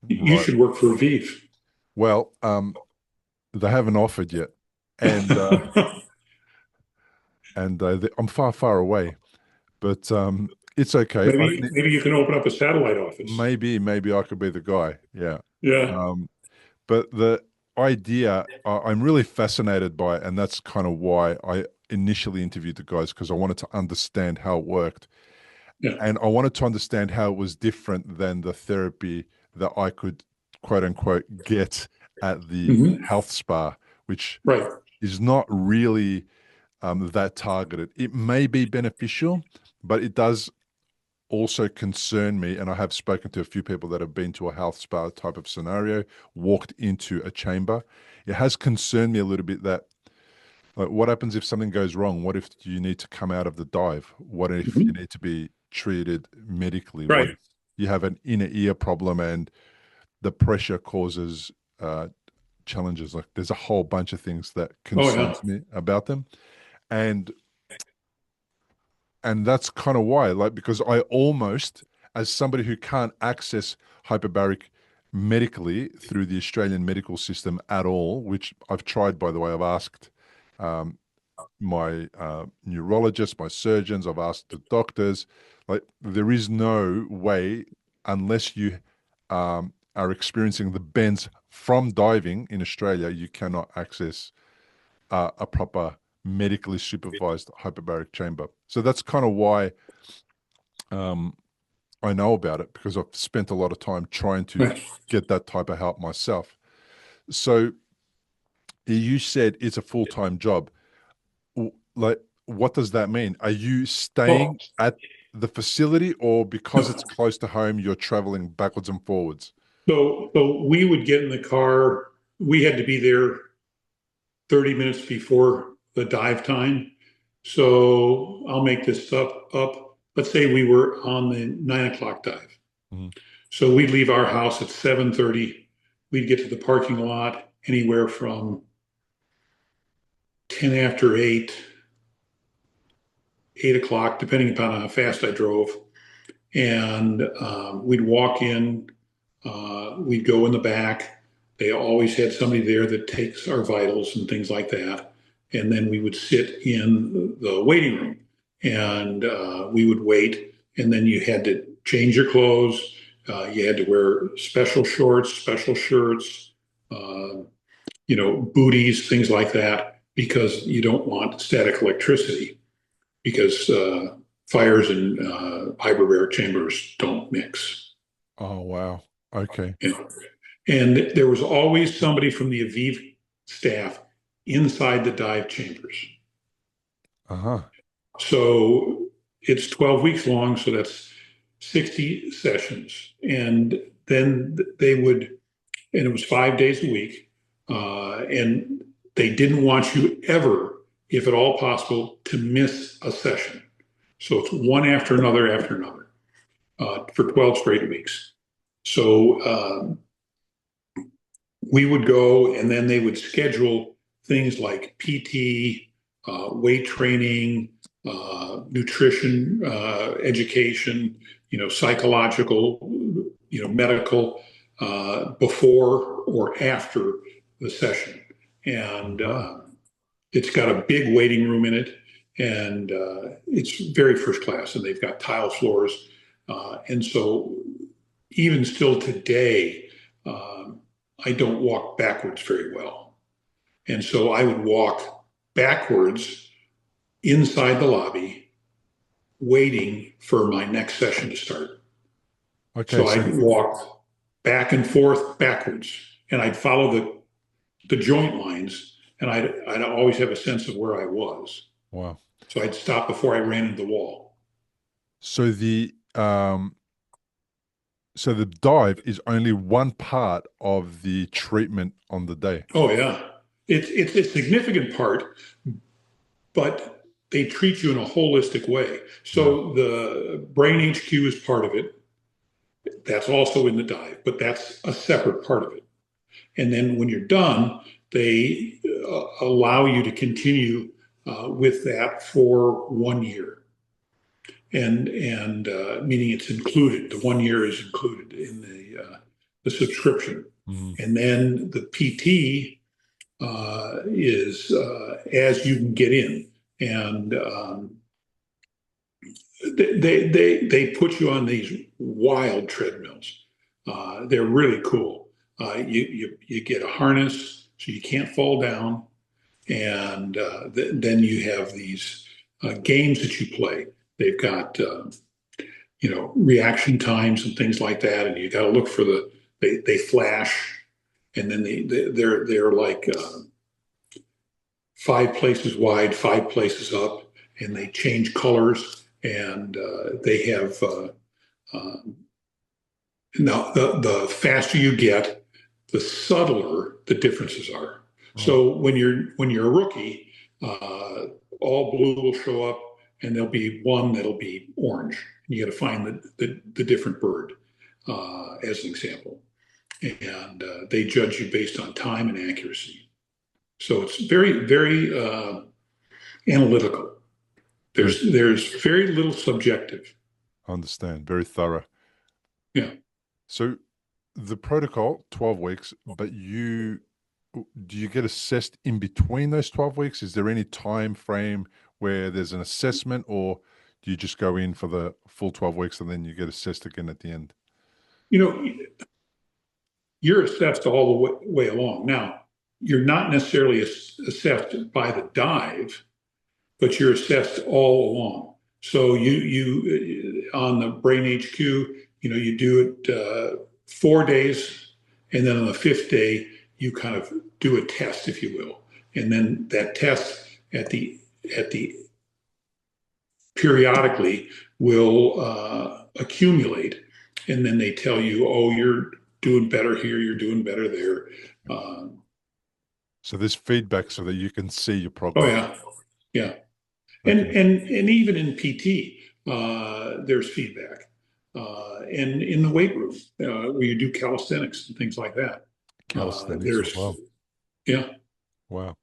You Right. should work for Aviv. Well, they haven't offered yet, and I'm far, far away. But it's okay. Maybe you can open up a satellite office. Maybe I could be the guy. Yeah. Yeah. Um, but the idea I'm really fascinated by it, and that's kind of why I initially interviewed the guys because I wanted to understand how it worked. Yeah. And I wanted to understand how it was different than the therapy that I could quote unquote get at the Hmm. health spa, which Right. is not really that targeted. It may be beneficial, but it does also concern me. And I have spoken to a few people that have been to a health spa type of scenario, walked into a chamber. It has concerned me a little bit that like, what happens if something goes wrong? What if you need to come out of the dive? What if you Hmm. need to be treated medically? What Right. if you have an inner ear problem and the pressure causes challenges? Like there's a whole bunch of things that Oh yeah. concerns me about them. And that's kind of why, like, because I almost, as somebody who can't access hyperbaric medically through the Australian medical system at all, which I've tried, by the way, I've asked um, my neurologists, my surgeons, I've asked the doctors, like, there is no way unless you are experiencing the bends from diving in Australia, you cannot access a proper medically supervised hyperbaric chamber. So that's kind of why um, I know about it because I've spent a lot of time trying to Right. get that type of help myself. So you said it's a full-time job. Like, what does that mean? Are you Well, staying at the facility or because it's no. close to home, you're traveling backwards and forwards? So we would get in the car. We had to be there 30 minutes before the dive time. So I'll make this up. Let's say we were on the 9 o'clock dive. Mhm. So we'd leave our house at 7:30. We'd get to the parking lot anywhere from 10 after 8, 8 o'clock, depending upon how fast I drove. And we'd walk in, we'd go in the back. They always had somebody there that takes our vitals and things like that. And then we would sit in the waiting room and we would wait. And then you had to change your clothes. You had to wear special shorts, special shirts, uh, booties, things like that, because you don't want static electricity because fires in hyperbaric chambers don't mix. Oh, wow. Okay. You know? And there was always somebody from the Aviv staff inside the dive chambers. Uh-huh. So it's 12 weeks long, so that's 60 sessions. And then they would, and it was 5 days a week. And they didn't want you ever, if at all possible, to miss a session. So it's one after another for 12 straight weeks. So we would go and then they would schedule things like PT, weight training, nutrition, education, psychological, medical, before or after the session. And Uh-huh. it's got a big waiting room in it, and it's very first class, and they've got tile floors. And so, even still today, I don't walk backwards very well. And so, I would walk backwards inside the lobby, waiting for my next session to start. Okay. So, So, I'd walk back and forth backwards, and I'd follow the joint lines, and I'd always have a sense of where I was. wow. So I'd stop before I ran into the wall. So the dive is only one part of the treatment on the day. Oh yeah, it's a significant part, but they treat you in a holistic way. Yeah. So the brain HQ is part of it. That's also in the dive, but that's a separate part of it. And then when you're done, they allow you to continue with that for 1 year. And meaning it's included. The 1 year is included in the subscription, Mhm. and then the PT is as you can get in, and They put you on these wild treadmills. They're really cool. You get a harness so you can't fall down, and then you have these games that you play. They've got reaction times and things like that, and you got to look for they flash, and then they're like 5 places wide, 5 places up, and they change colors, and they have now the faster you get, the subtler the differences are. So when you're a rookie, all blue will show up, and there'll be one that'll be orange. You got to find the different bird as an example, and they judge you based on time and accuracy. So it's very, very analytical. There's very little subjective. I understand. Very thorough. Yeah. So the protocol, 12 weeks, but do you get assessed in between those 12 weeks? Is there any time frame where there's an assessment, or do you just go in for the full 12 weeks and then you get assessed again at the end? You know, you're assessed all the way along. Now, you're not necessarily assessed by the dive, but you're assessed all along. So you on the Brain HQ, you do it 4 days, and then on the fifth day, you kind of do a test, if you will, and then that test at the periodically will accumulate, and then they tell you, oh, you're doing better here, you're doing better there. So there's feedback so that you can see your Oh progress. yeah. And even in PT, there's feedback. And in the weight room, where you do calisthenics and things like that. Calisthenics as well. Yeah. Wow.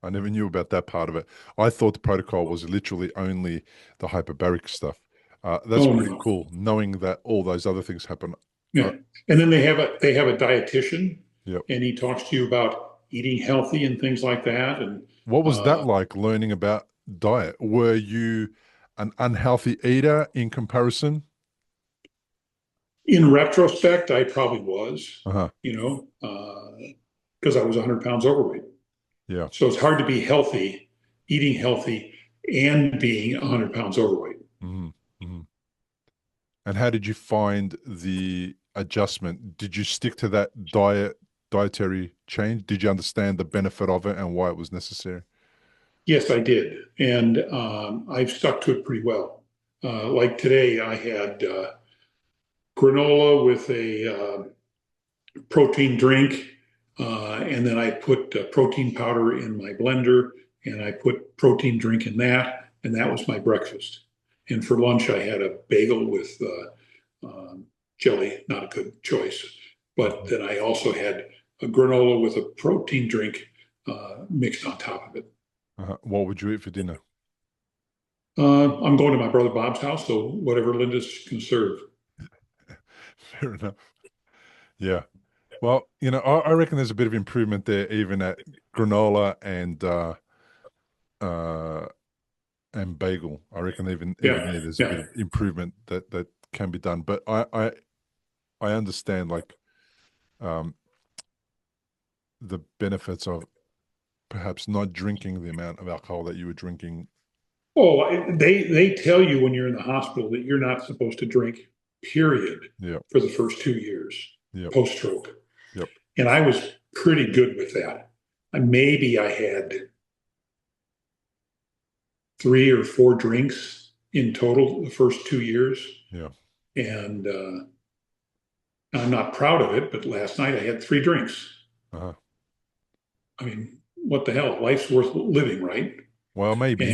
I never knew about that part of it. I thought the protocol was literally only the hyperbaric stuff. That's pretty cool, knowing that all those other things happen. Yeah. And then they have a dietitian, Yep. and he talks to you about eating healthy and things like that. And what was that like, learning about diet? Were you an unhealthy eater in comparison? In retrospect, I probably was, Uh-huh. because I was 100 pounds overweight. Yeah. So it's hard to be healthy, eating healthy, and being 100 pounds overweight. Mm-hmm. Mm-hmm. And how did you find the adjustment? Did you stick to that dietary change? Did you understand the benefit of it and why it was necessary? Yes, I did. And I've stuck to it pretty well. Like today, I had granola with a protein drink, and then I put protein powder in my blender, and I put protein drink in that, and that was my breakfast. And for lunch, I had a bagel with jelly, not a good choice. But then I also had a granola with a protein drink mixed on top of it. What would you eat for dinner? I'm going to my brother Bob's house, so whatever Linda's can serve. Fair enough. Yeah. Well, I reckon there's a bit of improvement there, even at granola and bagel. I reckon even there, there's a bit of improvement that can be done. But I understand, like, the benefits of perhaps not drinking the amount of alcohol that you were drinking. Oh, they tell you when you're in the hospital that you're not supposed to drink, period, for the first 2 years post-stroke. Yep. And I was pretty good with that. Maybe I had 3 or 4 drinks in total the first 2 years. Yeah. And I'm not proud of it, but last night I had 3 drinks. Uh-huh. I mean, what the hell? Life's worth living, right? Well, maybe.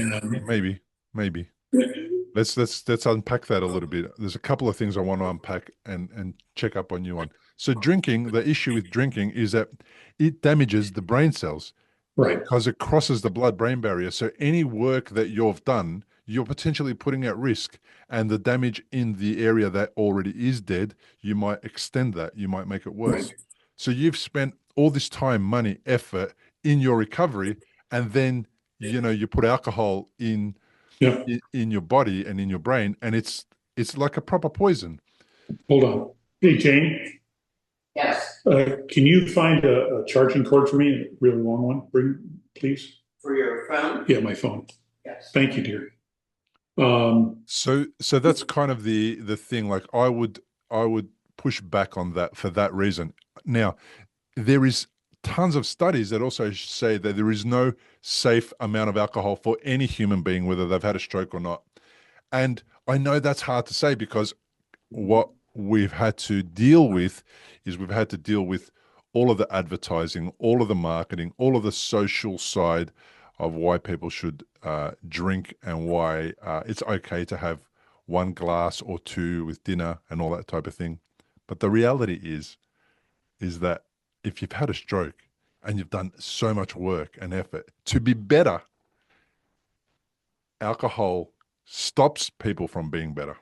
Let's unpack that a little bit. There's a couple of things I want to unpack and check up on you on. So drinking, the issue with drinking is that it damages the brain cells. Right. Because it crosses the blood-brain barrier. So any work that you've done, you're potentially putting at risk. And the damage in the area that already is dead, you might extend that. You might make it worse. Right. So you've spent all this time, money, effort in your recovery, and then, you put alcohol in Yeah. in your body and in your brain, and it's like a proper poison. Hold on. Hey, Jane, Yes, can you find a charging cord for me, a really long one, please? for your phone? Yeah, my phone. Yes. Thank you, dear. Um, So that's kind of the thing. Like I would push back on that for that reason. Now, there is tons of studies that also say that there is no safe amount of alcohol for any human being, whether they've had a stroke or not. And I know that's hard to say because what we've had to deal with is we've had to deal with all of the advertising, all of the marketing, all of the social side of why people should drink and why it's okay to have one glass or two with dinner and all that type of thing. But the reality is that if you've had a stroke and you've done so much work and effort to be better, alcohol stops people from being better.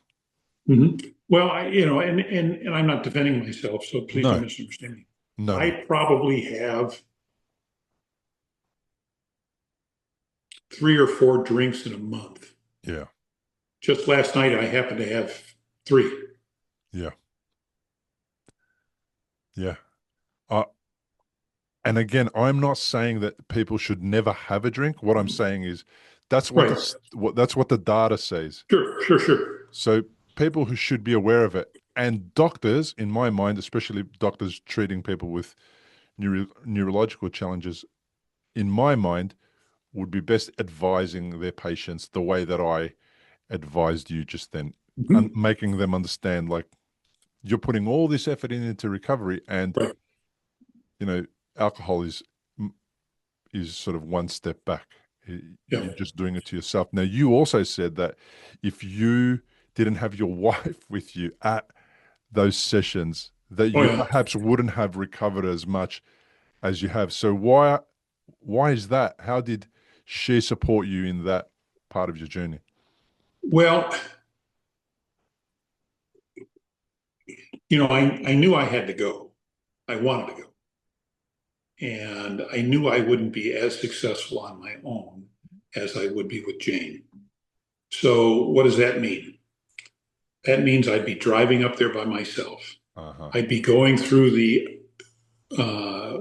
mhm. Well, and I'm not defending myself, so please don't No, misunderstand me. no, I no. probably have 3 or 4 drinks in a month. Yeah, Just last night, I happened to have three. yeah, yeah. Uh, and again, I'm not saying that people should never have a drink. What I'm saying is that's what Right. the data says. Sure, sure, sure. So people who should be aware of it, and doctors, in my mind, especially doctors treating people with neurological challenges, in my mind, would be best advising their patients the way that I advised you just then, and Mhm. making them understand like you're putting all this effort into recovery, and Right. you know, alcohol is sort of one step back. Yeah. You're just doing it to yourself. Now, you also said that if you didn't have your wife with you at those sessions, that Oh, you yeah. perhaps wouldn't have recovered as much as you have. So why is that? How did she support you in that part of your journey? Well, I knew I had to go. I wanted to go. And I knew I wouldn't be as successful on my own as I would be with Jane. So, what does that mean? That means I'd be driving up there by myself. Uh-huh. I'd be going through the uh,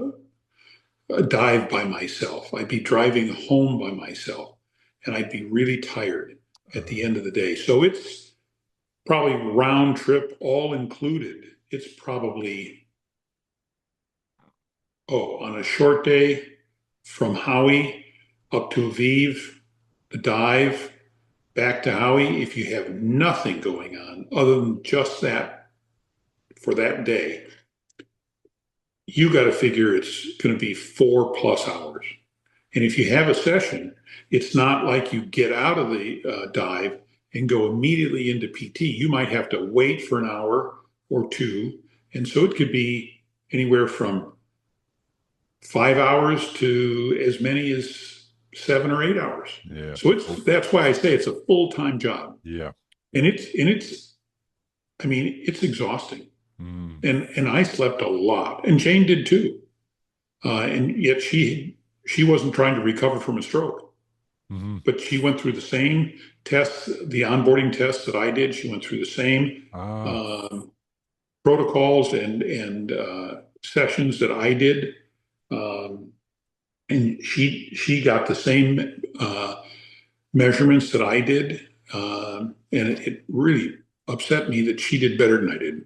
dive by myself. I'd be driving home by myself. And I'd be really tired at the Uh-huh. end of the day. So, it's probably round trip, all included. It's probably, on a short day from Howie up to Aviv, the dive, back to Howie, if you have nothing going on other than just that for that day, you got to figure it's going to be 4+ hours. And if you have a session, it's not like you get out of the dive and go immediately into PT. You might have to wait for an hour or two. And so it could be anywhere from 5 hours to as many as 7 or 8 hours. Yeah. So that's why I say it's a full-time job. Yeah. And it's I mean, it's exhausting. Mm. And I slept a lot. And Jane did too. And yet she wasn't trying to recover from a stroke. Hmm. But she went through the same tests, the onboarding tests that I did. She went through the same Ah, um, protocols and sessions that I did. Um, and she got the same measurements that I did, and it really upset me that she did better than I did.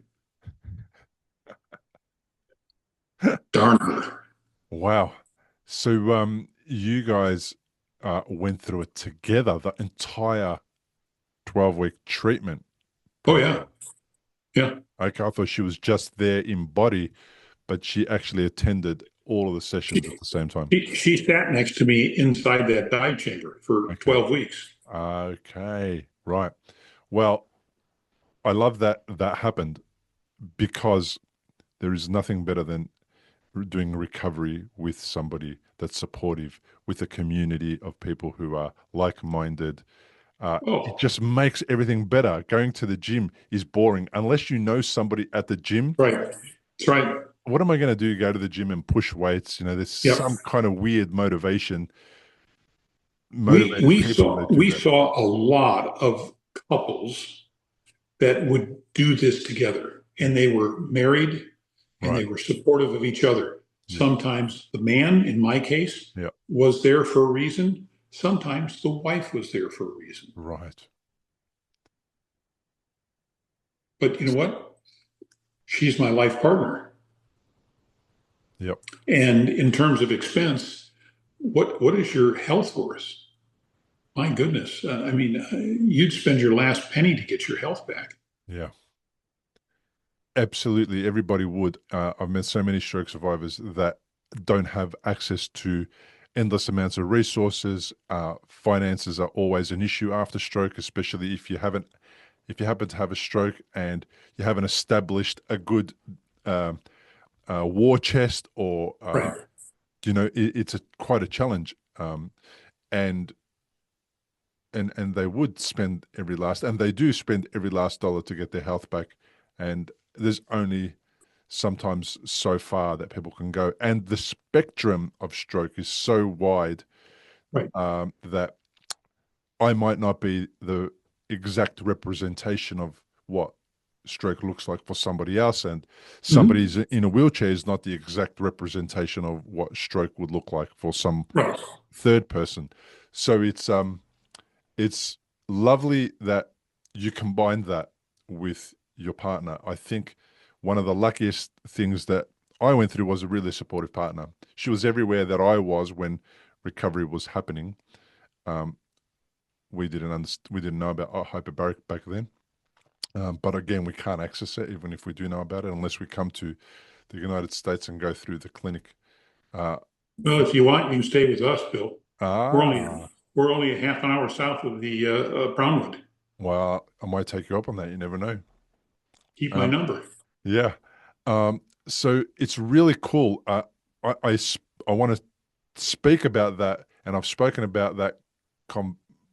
Darn her. wow. So you guys went through it together, the entire 12-week treatment Oh yeah, program. yeah. Okay, I thought she was just there in body, but she actually attended all of the sessions at She, the same time. she sat next to me inside that dive chamber for Okay. 12 weeks. Okay. Right. Well, I love that that happened because there is nothing better than doing recovery with somebody that's supportive, with a community of people who are like-minded. It Oh, just makes everything better. Going to the gym is boring unless you know somebody at the gym. right. That's right. What am I going to do? Go to the gym and push weights? You know, there's Yep. some kind of weird motivation. motivated people when they do we that. saw a lot of couples that would do this together, and they were married and they Right. were supportive of each other. Yeah. Sometimes the man, in my case, Yeah. was there for a reason. Sometimes the wife was there for a reason. Right. But you know what? She's my life partner. Yep. And in terms of expense, what is your health worth? My goodness. I mean, you'd spend your last penny to get your health back. Yeah. Absolutely. Everybody would. I've met so many stroke survivors that don't have access to endless amounts of resources. Finances are always an issue after stroke, especially if you happen to have a stroke and you haven't established a good war chest, or Right. it's quite a challenge. And they would spend every last, and they do spend every last dollar to get their health back. And there's only sometimes so far that people can go. And the spectrum of stroke is so wide, Right. That I might not be the exact representation of what stroke looks like for somebody else, and somebody's in a wheelchair is not the exact representation of what stroke would look like for some Right. third person. So it's lovely that you combine that with your partner. I think one of the luckiest things that I went through was a really supportive partner. She was everywhere that I was when recovery was happening. We didn't know about hyperbaric back then. But again, we can't access it, even if we do know about it, unless we come to the United States and go through the clinic. Well, if you want, you can stay with us, Bill. Ah, We're only a half an hour south of the Brownwood. well, I might take you up on that. You never know. Keep my number. Yeah. So it's really cool. I want to speak about that, and I've spoken about that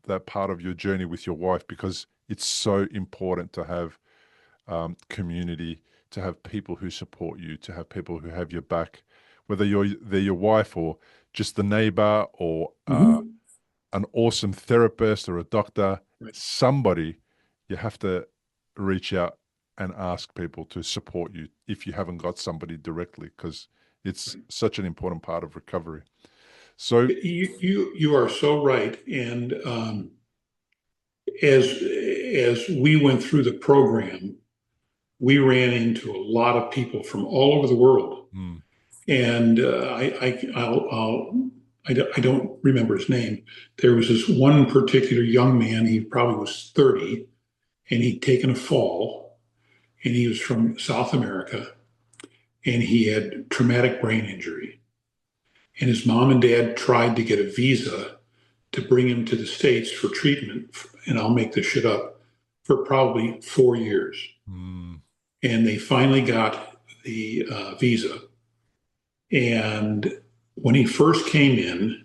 that part of your journey with your wife, because it's so important to have community, to have people who support you, to have people who have your back, whether they're your wife or just the neighbor, or an awesome therapist or a doctor. Right. Somebody, you have to reach out and ask people to support you if you haven't got somebody directly, because it's such an important part of recovery. So You are so right. And as we went through the program, we ran into a lot of people from all over the world. And I don't remember his name. There was this one particular young man. He probably was 30, and he'd taken a fall, and he was from South America, and he had traumatic brain injury. And his mom and dad tried to get a visa to bring him to the States for treatment, and I'll make this shit up, for probably 4 years. And they finally got the visa. And when he first came in,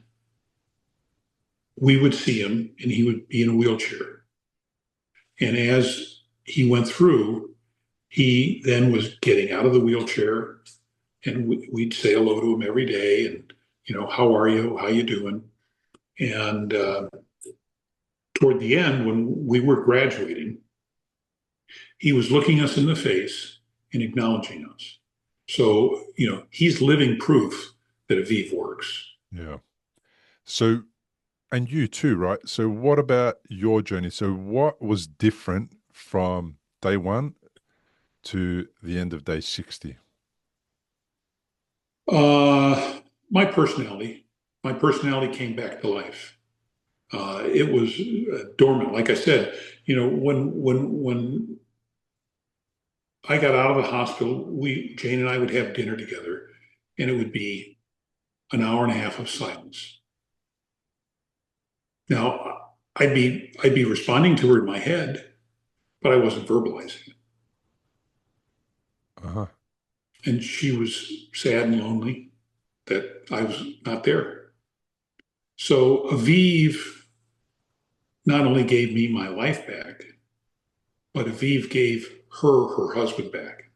we would see him and he would be in a wheelchair. And as he went through, he then was getting out of the wheelchair, and we'd say hello to him every day. And, how are you? How you doing? And toward the end, when we were graduating, he was looking us in the face and acknowledging us. So, he's living proof that Aviv works. yeah. So, and you too, right? So what about your journey? So what was different from day one to the end of day 60? My personality. My personality came back to life. It was dormant. Like I said, when I got out of the hospital, Jane and I would have dinner together, and it would be an hour and a half of silence. Now, I'd be responding to her in my head, but I wasn't verbalizing it. And she was sad and lonely that I was not there. So Aviv not only gave me my life back, but Aviv gave her husband back.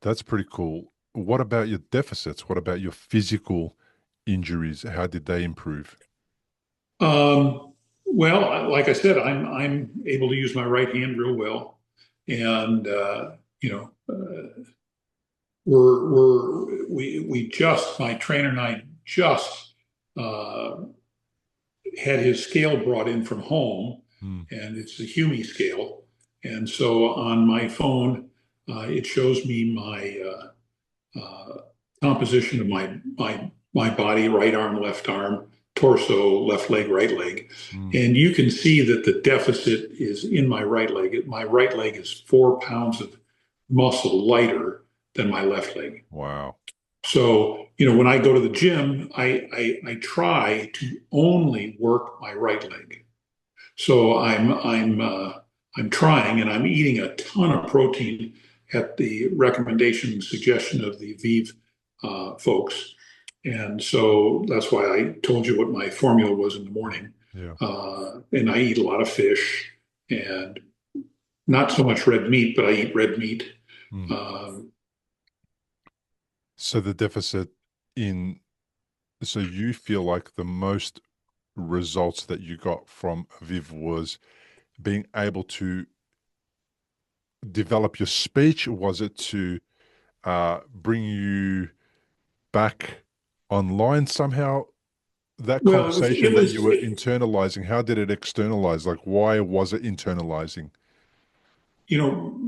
That's pretty cool. What about your deficits? What about your physical injuries? How did they improve? Well, like I said, I'm able to use my right hand real well, and you know, we just my trainer and I just uh, had his scale brought in from home, Mm. and it's a Humi scale, and so on my phone, it shows me my composition of my body, right arm, left arm, torso, left leg, right leg. Mm. And you can see that the deficit is in my right leg. My right leg is 4 pounds of muscle lighter than my left leg. Wow. So, when I go to the gym, I try to only work my right leg. So I'm trying, and I'm eating a ton of protein at the recommendation and suggestion of the Aviv folks. And so that's why I told you what my formula was in the morning. Yeah. And I eat a lot of fish and not so much red meat, but I eat red meat. Mm. Um, So the deficit in, so you feel like the most results that you got from Aviv was being able to develop your speech? Was it to bring you back online somehow? That well, conversation that you were internalizing, how did it externalize? Like, why was it internalizing? you know,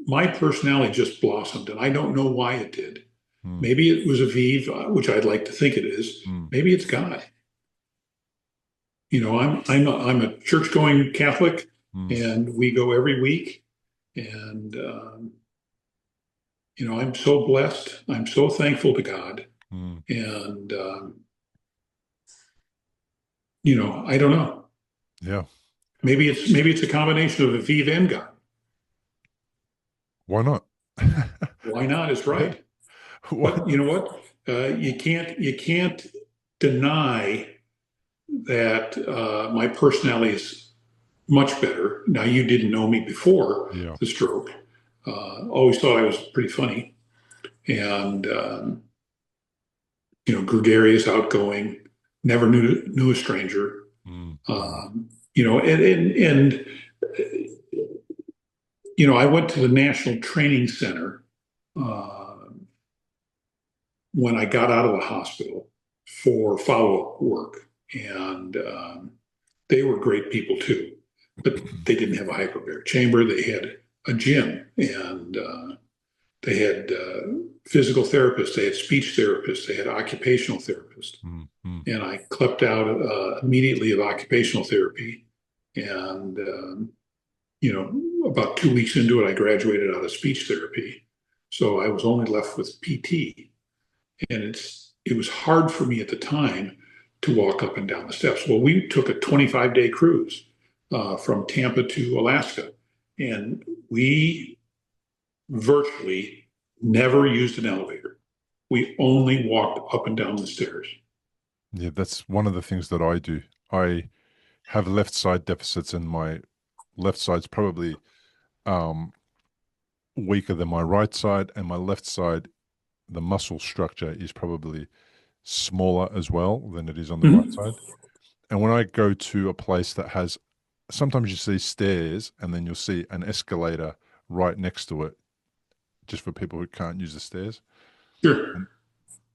my personality just blossomed, and I don't know why it did. Mm. Maybe it was Aviv, which I'd like to think it is. Mm. Maybe it's God. I'm a church going Catholic, Mm. and we go every week. And I'm so blessed. I'm so thankful to God. Mm. And I don't know. Yeah. Maybe it's a combination of Aviv and God. Why not? Why not is right. But you know what? You can't deny that my personality is much better. Now, you didn't know me before Yeah. the stroke. Always thought I was pretty funny and gregarious, outgoing. Never knew a stranger. Mm. And I went to the National Training Center when I got out of the hospital for follow-up work, and they were great people too. But they didn't have a hyperbaric chamber. They had a gym, and they had physical therapists, they had speech therapists, they had occupational therapists. Mm. Mm. And I clept out immediately of occupational therapy. And, about 2 weeks into it, I graduated out of speech therapy. So I was only left with PT. And it was hard for me at the time to walk up and down the steps. Well, we took a 25-day cruise from Tampa to Alaska. And we virtually never used an elevator. We only walked up and down the stairs. Yeah, that's one of the things that I do. I have left side deficits, and my left side's probably weaker than my right side, and my left side, the muscle structure is probably smaller as well than it is on the right side. And when I go to a place that has, sometimes you see stairs and then you'll see an escalator right next to it, just for people who can't use the stairs. Sure.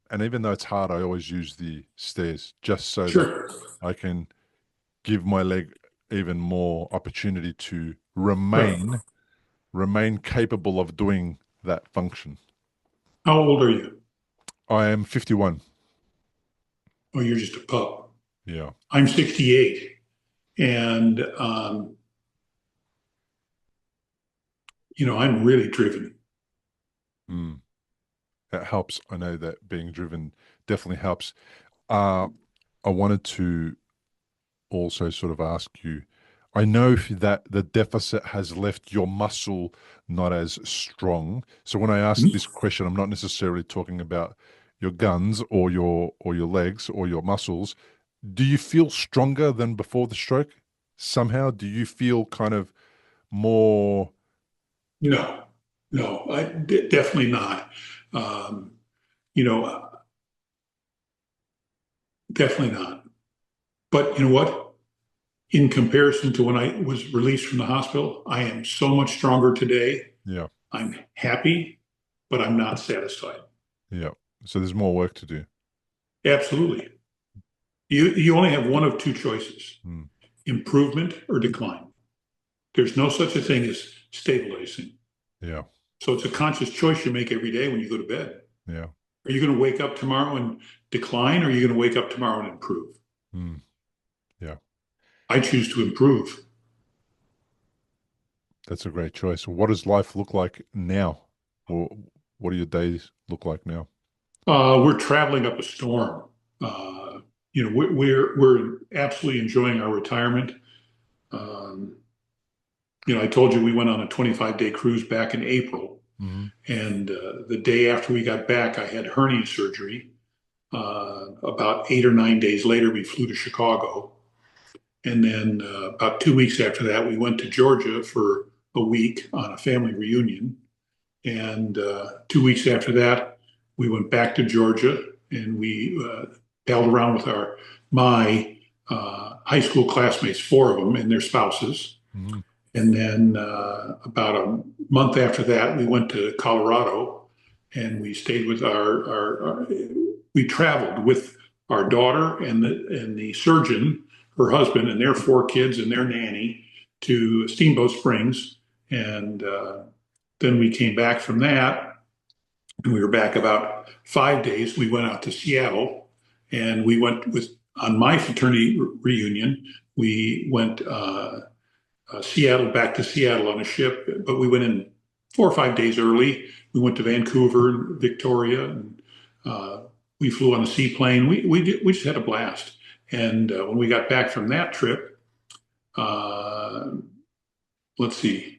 And even though it's hard, I always use the stairs just so Sure. that I can give my leg even more opportunity to Right. remain capable of doing that function. How old are you? I am 51. Oh, you're just a pup. Yeah. I'm 68. And, I'm really driven. Mm. That helps. I know that being driven definitely helps. I wanted to also sort of ask you, I know that the deficit has left your muscle not as strong. So when I ask this question, I'm not necessarily talking about your guns or your legs or your muscles. Do you feel stronger than before the stroke? Somehow, do you feel kind of more? No, definitely not. Um, you know, definitely not. But you know what? In comparison to when I was released from the hospital, I am so much stronger today. Yeah. I'm happy, but I'm not satisfied. Yeah. So there's more work to do. Absolutely. You only have one of two choices, Mm. improvement or decline. There's no such a thing as stabilizing. Yeah. So it's a conscious choice you make every day when you go to bed. Yeah. Are you going to wake up tomorrow and decline, or are you going to wake up tomorrow and improve? Mm. Yeah. I choose to improve. That's a great choice. What does life look like now? Or what do your days look like now? We're traveling up a storm. We're absolutely enjoying our retirement. Um, I told you we went on a 25-day cruise back in April, Mm-hmm. and the day after we got back, I had hernia surgery. About 8 or 9 days later, we flew to Chicago, and then about 2 weeks after that, we went to Georgia for a week on a family reunion. And 2 weeks after that, we went back to Georgia and we palled around with my high school classmates, four of them and their spouses. Mm-hmm. And then about a month after that, we went to Colorado and we stayed with we traveled with our daughter and the surgeon, her husband, and their four kids and their nanny to Steamboat Springs. And then we came back from that, and we were back about 5 days. We went out to Seattle, and we went on my fraternity reunion. We went Seattle back to Seattle on a ship, but we went in 4 or 5 days early. We went to Vancouver and Victoria, and we flew on a seaplane. We just had a blast. And when we got back from that trip, let's see.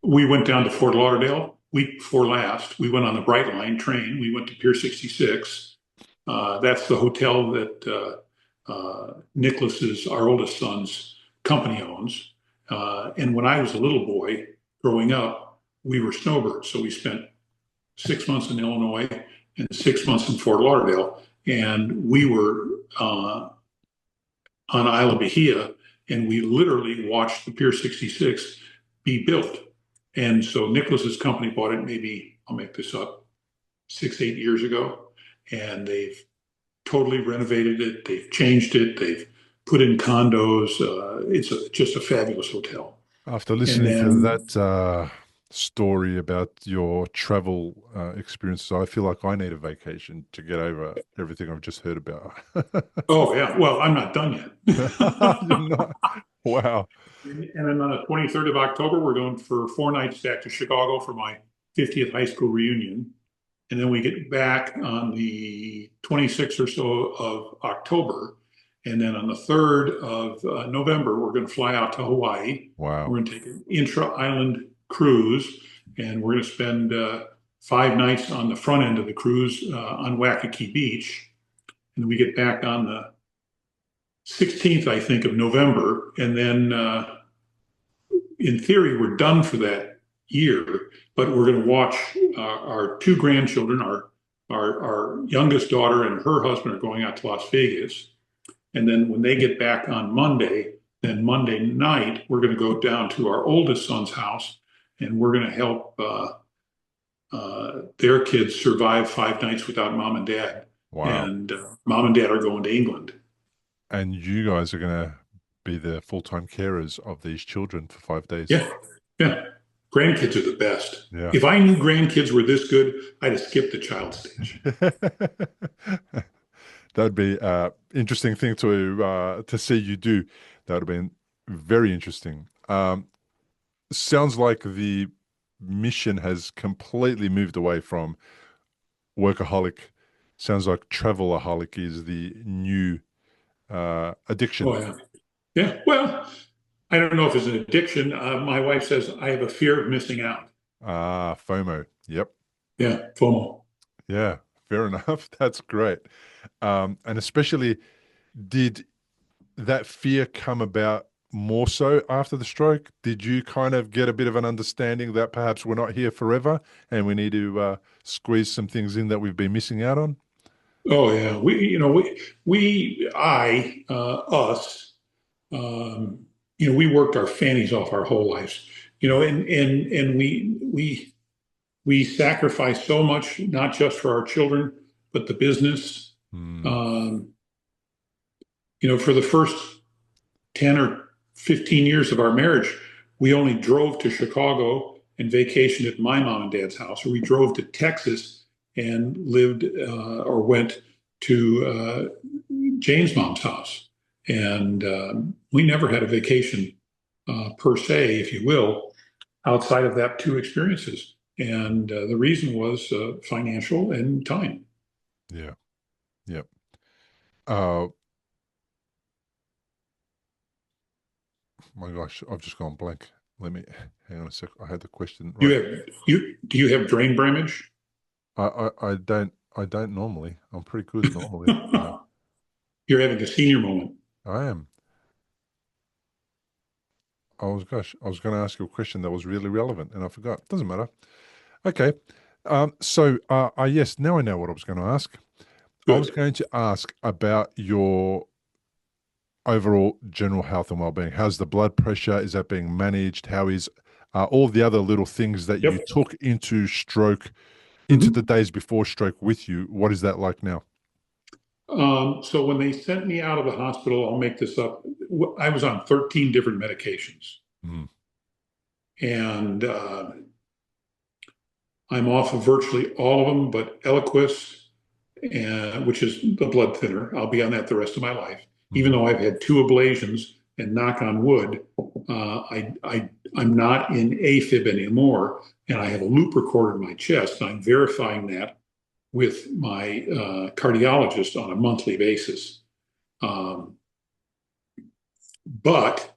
We went down to Fort Lauderdale week before last. We went on the Brightline train. We went to Pier 66. That's the hotel that Nicholas's, our oldest son's company owns. And when I was a little boy growing up, we were snowbirds. So we spent 6 months in Illinois and 6 months in Fort Lauderdale. And we were on Isla Bahia, and we literally watched the Pier 66 be built. And so Nicholas's company bought it maybe, I'll make this up, 6, 8 years ago. And they've totally renovated it. They've changed it. They've put in condos. It's just a fabulous hotel. After listening to that story about your travel experiences, I feel like I need a vacation to get over everything I've just heard about. Oh, yeah. Well, I'm not done yet. You're not? Wow. And then on the 23rd of October, we're going for 4 nights back to Chicago for my 50th high school reunion. And then we get back on the 26th or so of October. And then on the 3rd of November, we're going to fly out to Hawaii. Wow. We're going to take an intra-island cruise, and we're going to spend 5 nights on the front end of the cruise on Waikiki Beach. And we get back on the 16th, I think, of November. And then in theory, we're done for that year, but we're going to watch our two grandchildren, our youngest daughter and her husband are going out to Las Vegas. And then when they get back on Monday, then Monday night, we're going to go down to our oldest son's house, and we're going to help their kids survive 5 nights without mom and dad. Wow. And mom and dad are going to England. And you guys are going to be the full-time carers of these children for 5 days. Yeah. Yeah. Grandkids are the best. Yeah. If I knew grandkids were this good, I'd have skipped the child stage. That'd be an interesting thing to see you do. That would have been very interesting. Sounds like the mission has completely moved away from workaholic. Sounds like travelaholic is the new addiction. Oh, yeah. Yeah. Well, I don't know if it's an addiction. My wife says I have a fear of missing out. FOMO. Yep. Yeah. FOMO. Yeah. Fair enough. That's great. And especially, did that fear come about more so after the stroke? Did you kind of get a bit of an understanding that perhaps we're not here forever and we need to squeeze some things in that we've been missing out on? Oh yeah, us, we worked our fannies off our whole lives, and we sacrificed so much, not just for our children, but the business. Mm. Um, for the first 10 or 15 years of our marriage, we only drove to Chicago and vacationed at my mom and dad's house, or we drove to Texas and lived or went to Jane's mom's house. And we never had a vacation per se, if you will, outside of that two experiences. And the reason was financial and time. Yeah. Yep. Uh, my gosh, I've just gone blank. Let me hang on a sec. I had the question right. Do you have drain damage? I don't normally. I'm pretty good normally. You're having a senior moment. I am. I was going to ask you a question that was really relevant and I forgot. Doesn't matter. Okay. Yes, now I know what I was going to ask. I was Good. going to ask about your overall general health and well-being. How's the blood pressure? Is that being managed? How is all the other little things that you Yep. took into stroke, into the days before stroke with you? What is that like now? So when they sent me out of the hospital, I'll make this up. I was on 13 different medications, Mm. and I'm off of virtually all of them, but Eliquis, which is the blood thinner. I'll be on that the rest of my life, even though I've had two ablations. And knock on wood, I'm not in AFib anymore, and I have a loop recorder in my chest. I'm verifying that with my cardiologist on a monthly basis. But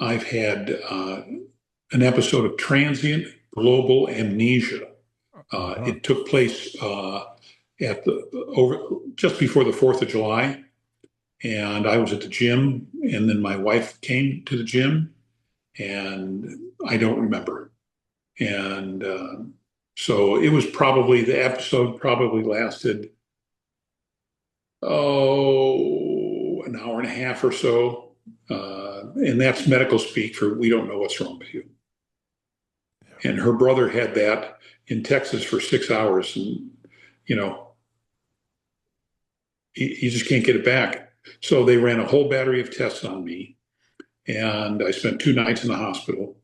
I've had an episode of transient global amnesia. It took place just before the 4th of July, and I was at the gym, and then my wife came to the gym, and I don't remember. And so it was the episode probably lasted, an hour and a half or so. And that's medical speak for we don't know what's wrong with you. And her brother had that in Texas for 6 hours, and you know, he just can't get it back. So they ran a whole battery of tests on me, and I spent 2 nights in the hospital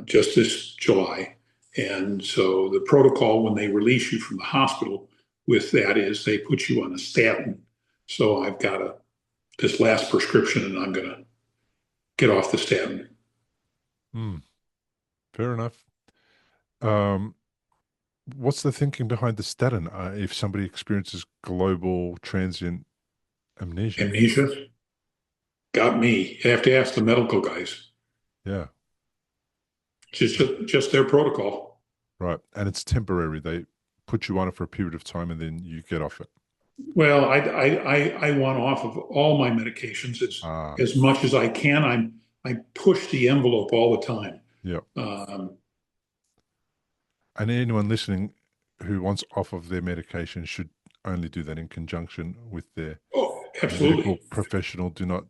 just this July. And so the protocol when they release you from the hospital with that is they put you on a statin. So I've got this last prescription, and I'm going to get off the statin. Fair enough. What's the thinking behind the statin if somebody experiences global transient amnesia? Amnesia got me. You have to ask the medical guys. Yeah. Just their protocol. Right. And it's temporary. They put you on it for a period of time and then you get off it. Well, I want off of all my medications as much as I can. I push the envelope all the time. Yeah. And anyone listening who wants off of their medication should only do that in conjunction with their medical professional. Do not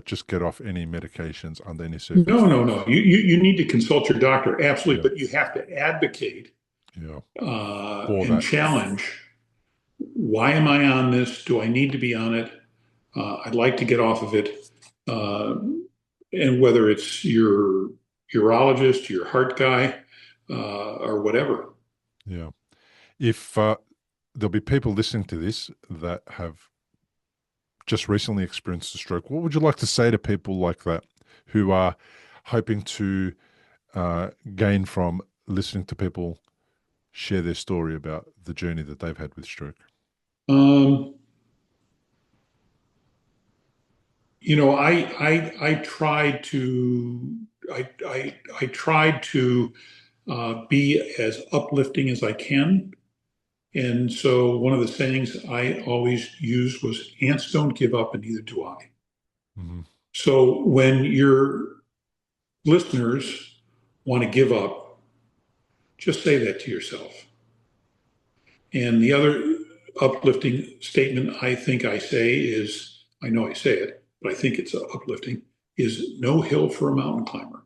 just get off any medications under any circumstances. No. You need to consult your doctor, absolutely, but you have to advocate and challenge. Why am I on this? Do I need to be on it? I'd like to get off of it. And whether it's your urologist, your heart guy, or whatever. Yeah. If there'll be people listening to this that have just recently experienced a stroke, what would you like to say to people like that who are hoping to gain from listening to people share their story about the journey that they've had with stroke? I tried to be as uplifting as I can. And so one of the sayings I always used was ants don't give up and neither do I. Mm-hmm. So when your listeners want to give up, just say that to yourself. And the uplifting statement I think I say is, I know I say it, but I think it's uplifting, is no hill for a mountain climber.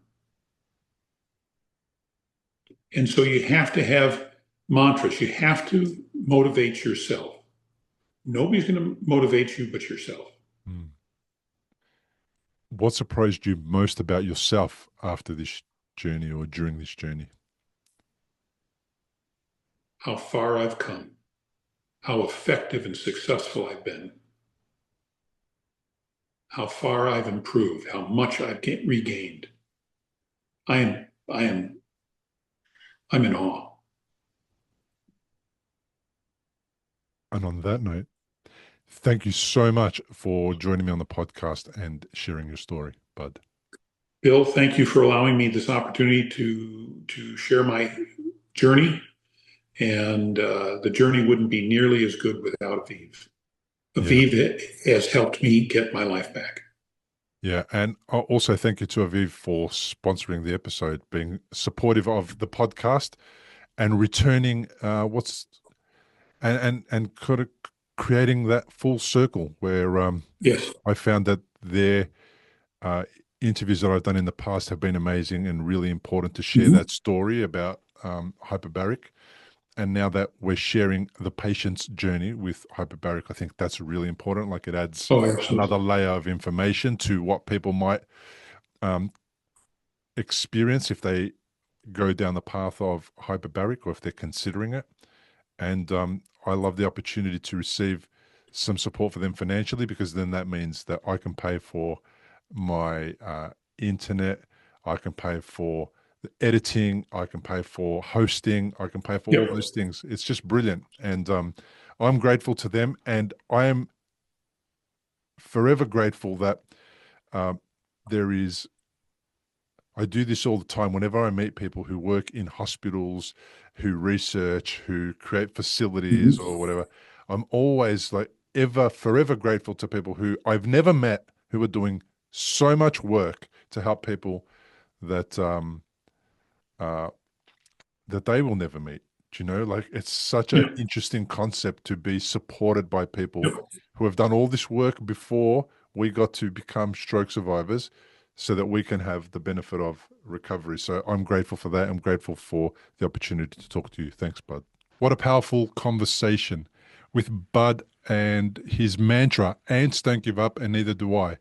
And so you have to have mantras. You have to motivate yourself. Nobody's going to motivate you but yourself. Mm. What surprised you most about yourself after this journey or during this journey? How far I've come, how effective and successful I've been, how far I've improved, how much I've regained. I'm in awe. And on that note, thank you so much for joining me on the podcast and sharing your story, Bud. Bill, thank you for allowing me this opportunity to share my journey. And the journey wouldn't be nearly as good without Aviv. Aviv has helped me get my life back. Yeah, and also thank you to Aviv for sponsoring the episode, being supportive of the podcast, and returning and kind of creating that full circle where Yes, I found that their interviews that I've done in the past have been amazing and really important to share that story about Hyperbaric. And now that we're sharing the patient's journey with Hyperbaric, I think that's really important. Like, it adds another layer of information to what people might experience if they go down the path of Hyperbaric or if they're considering it. And I love the opportunity to receive some support for them financially, because then that means that I can pay for my internet, I can pay for the editing, I can pay for hosting, I can pay for all those things. It's just brilliant. And I'm grateful to them, and I am forever grateful that I do this all the time whenever I meet people who work in hospitals, who research, who create facilities or whatever. I'm always forever grateful to people who I've never met, who are doing so much work to help people that that they will never meet. Do you know, like, it's such an interesting concept to be supported by people who have done all this work before we got to become stroke survivors, so that we can have the benefit of recovery. So I'm grateful for that. I'm grateful for the opportunity to talk to you. Thanks, Bud. What a powerful conversation with Bud and his mantra, "Ants don't give up and neither do I."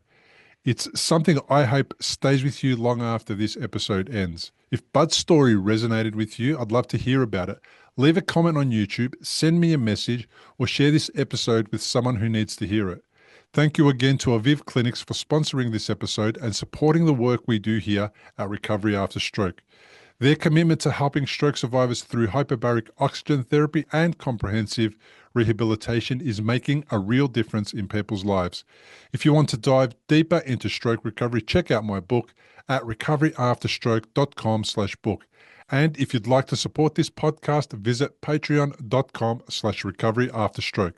It's something I hope stays with you long after this episode ends. If Bud's story resonated with you, I'd love to hear about it. Leave a comment on YouTube, send me a message, or share this episode with someone who needs to hear it. Thank you again to Aviv Clinics for sponsoring this episode and supporting the work we do here at Recovery After Stroke. Their commitment to helping stroke survivors through hyperbaric oxygen therapy and comprehensive rehabilitation is making a real difference in people's lives. If you want to dive deeper into stroke recovery, check out my book at recoveryafterstroke.com/book. And if you'd like to support this podcast, visit patreon.com/recoveryafterstroke.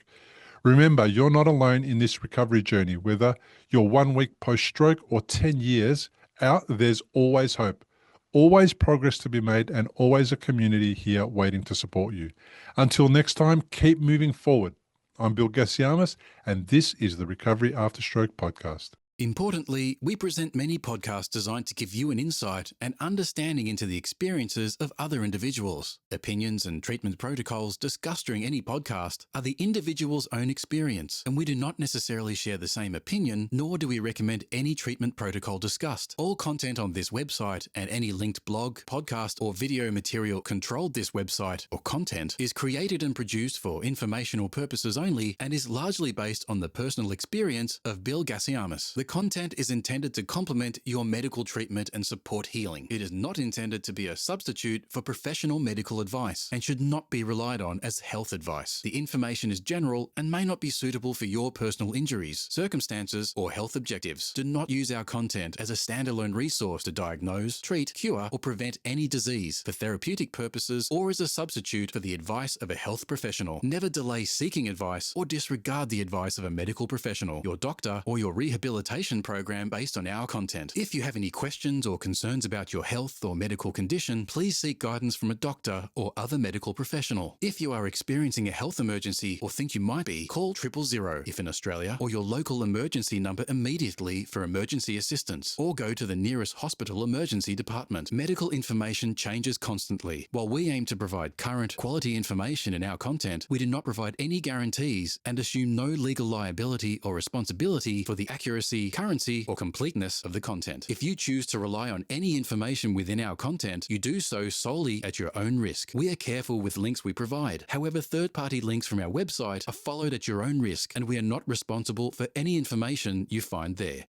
Remember, you're not alone in this recovery journey. Whether you're 1 week post-stroke or 10 years out, there's always hope, always progress to be made, and always a community here waiting to support you. Until next time, keep moving forward. I'm Bill Gassiamas, and this is the Recovery After Stroke podcast. Importantly, we present many podcasts designed to give you an insight and understanding into the experiences of other individuals. Opinions and treatment protocols discussed during any podcast are the individual's own experience, and we do not necessarily share the same opinion, nor do we recommend any treatment protocol discussed. All content on this website and any linked blog, podcast, or video material controlled this website or content is created and produced for informational purposes only and is largely based on the personal experience of Bill Gassiamas. The content is intended to complement your medical treatment and support healing. It is not intended to be a substitute for professional medical advice and should not be relied on as health advice. The information is general and may not be suitable for your personal injuries, circumstances, or health objectives. Do not use our content as a standalone resource to diagnose, treat, cure, or prevent any disease for therapeutic purposes or as a substitute for the advice of a health professional. Never delay seeking advice or disregard the advice of a medical professional, your doctor, or your rehabilitation information program based on our content. If you have any questions or concerns about your health or medical condition, please seek guidance from a doctor or other medical professional. If you are experiencing a health emergency or think you might be, call 000 if in Australia, or your local emergency number immediately for emergency assistance, or go to the nearest hospital emergency department. Medical information changes constantly. While we aim to provide current, quality information in our content, we do not provide any guarantees and assume no legal liability or responsibility for the accuracy, currency, or completeness of the content. If you choose to rely on any information within our content, you do so solely at your own risk. We are careful with links we provide. However, third-party links from our website are followed at your own risk, and we are not responsible for any information you find there.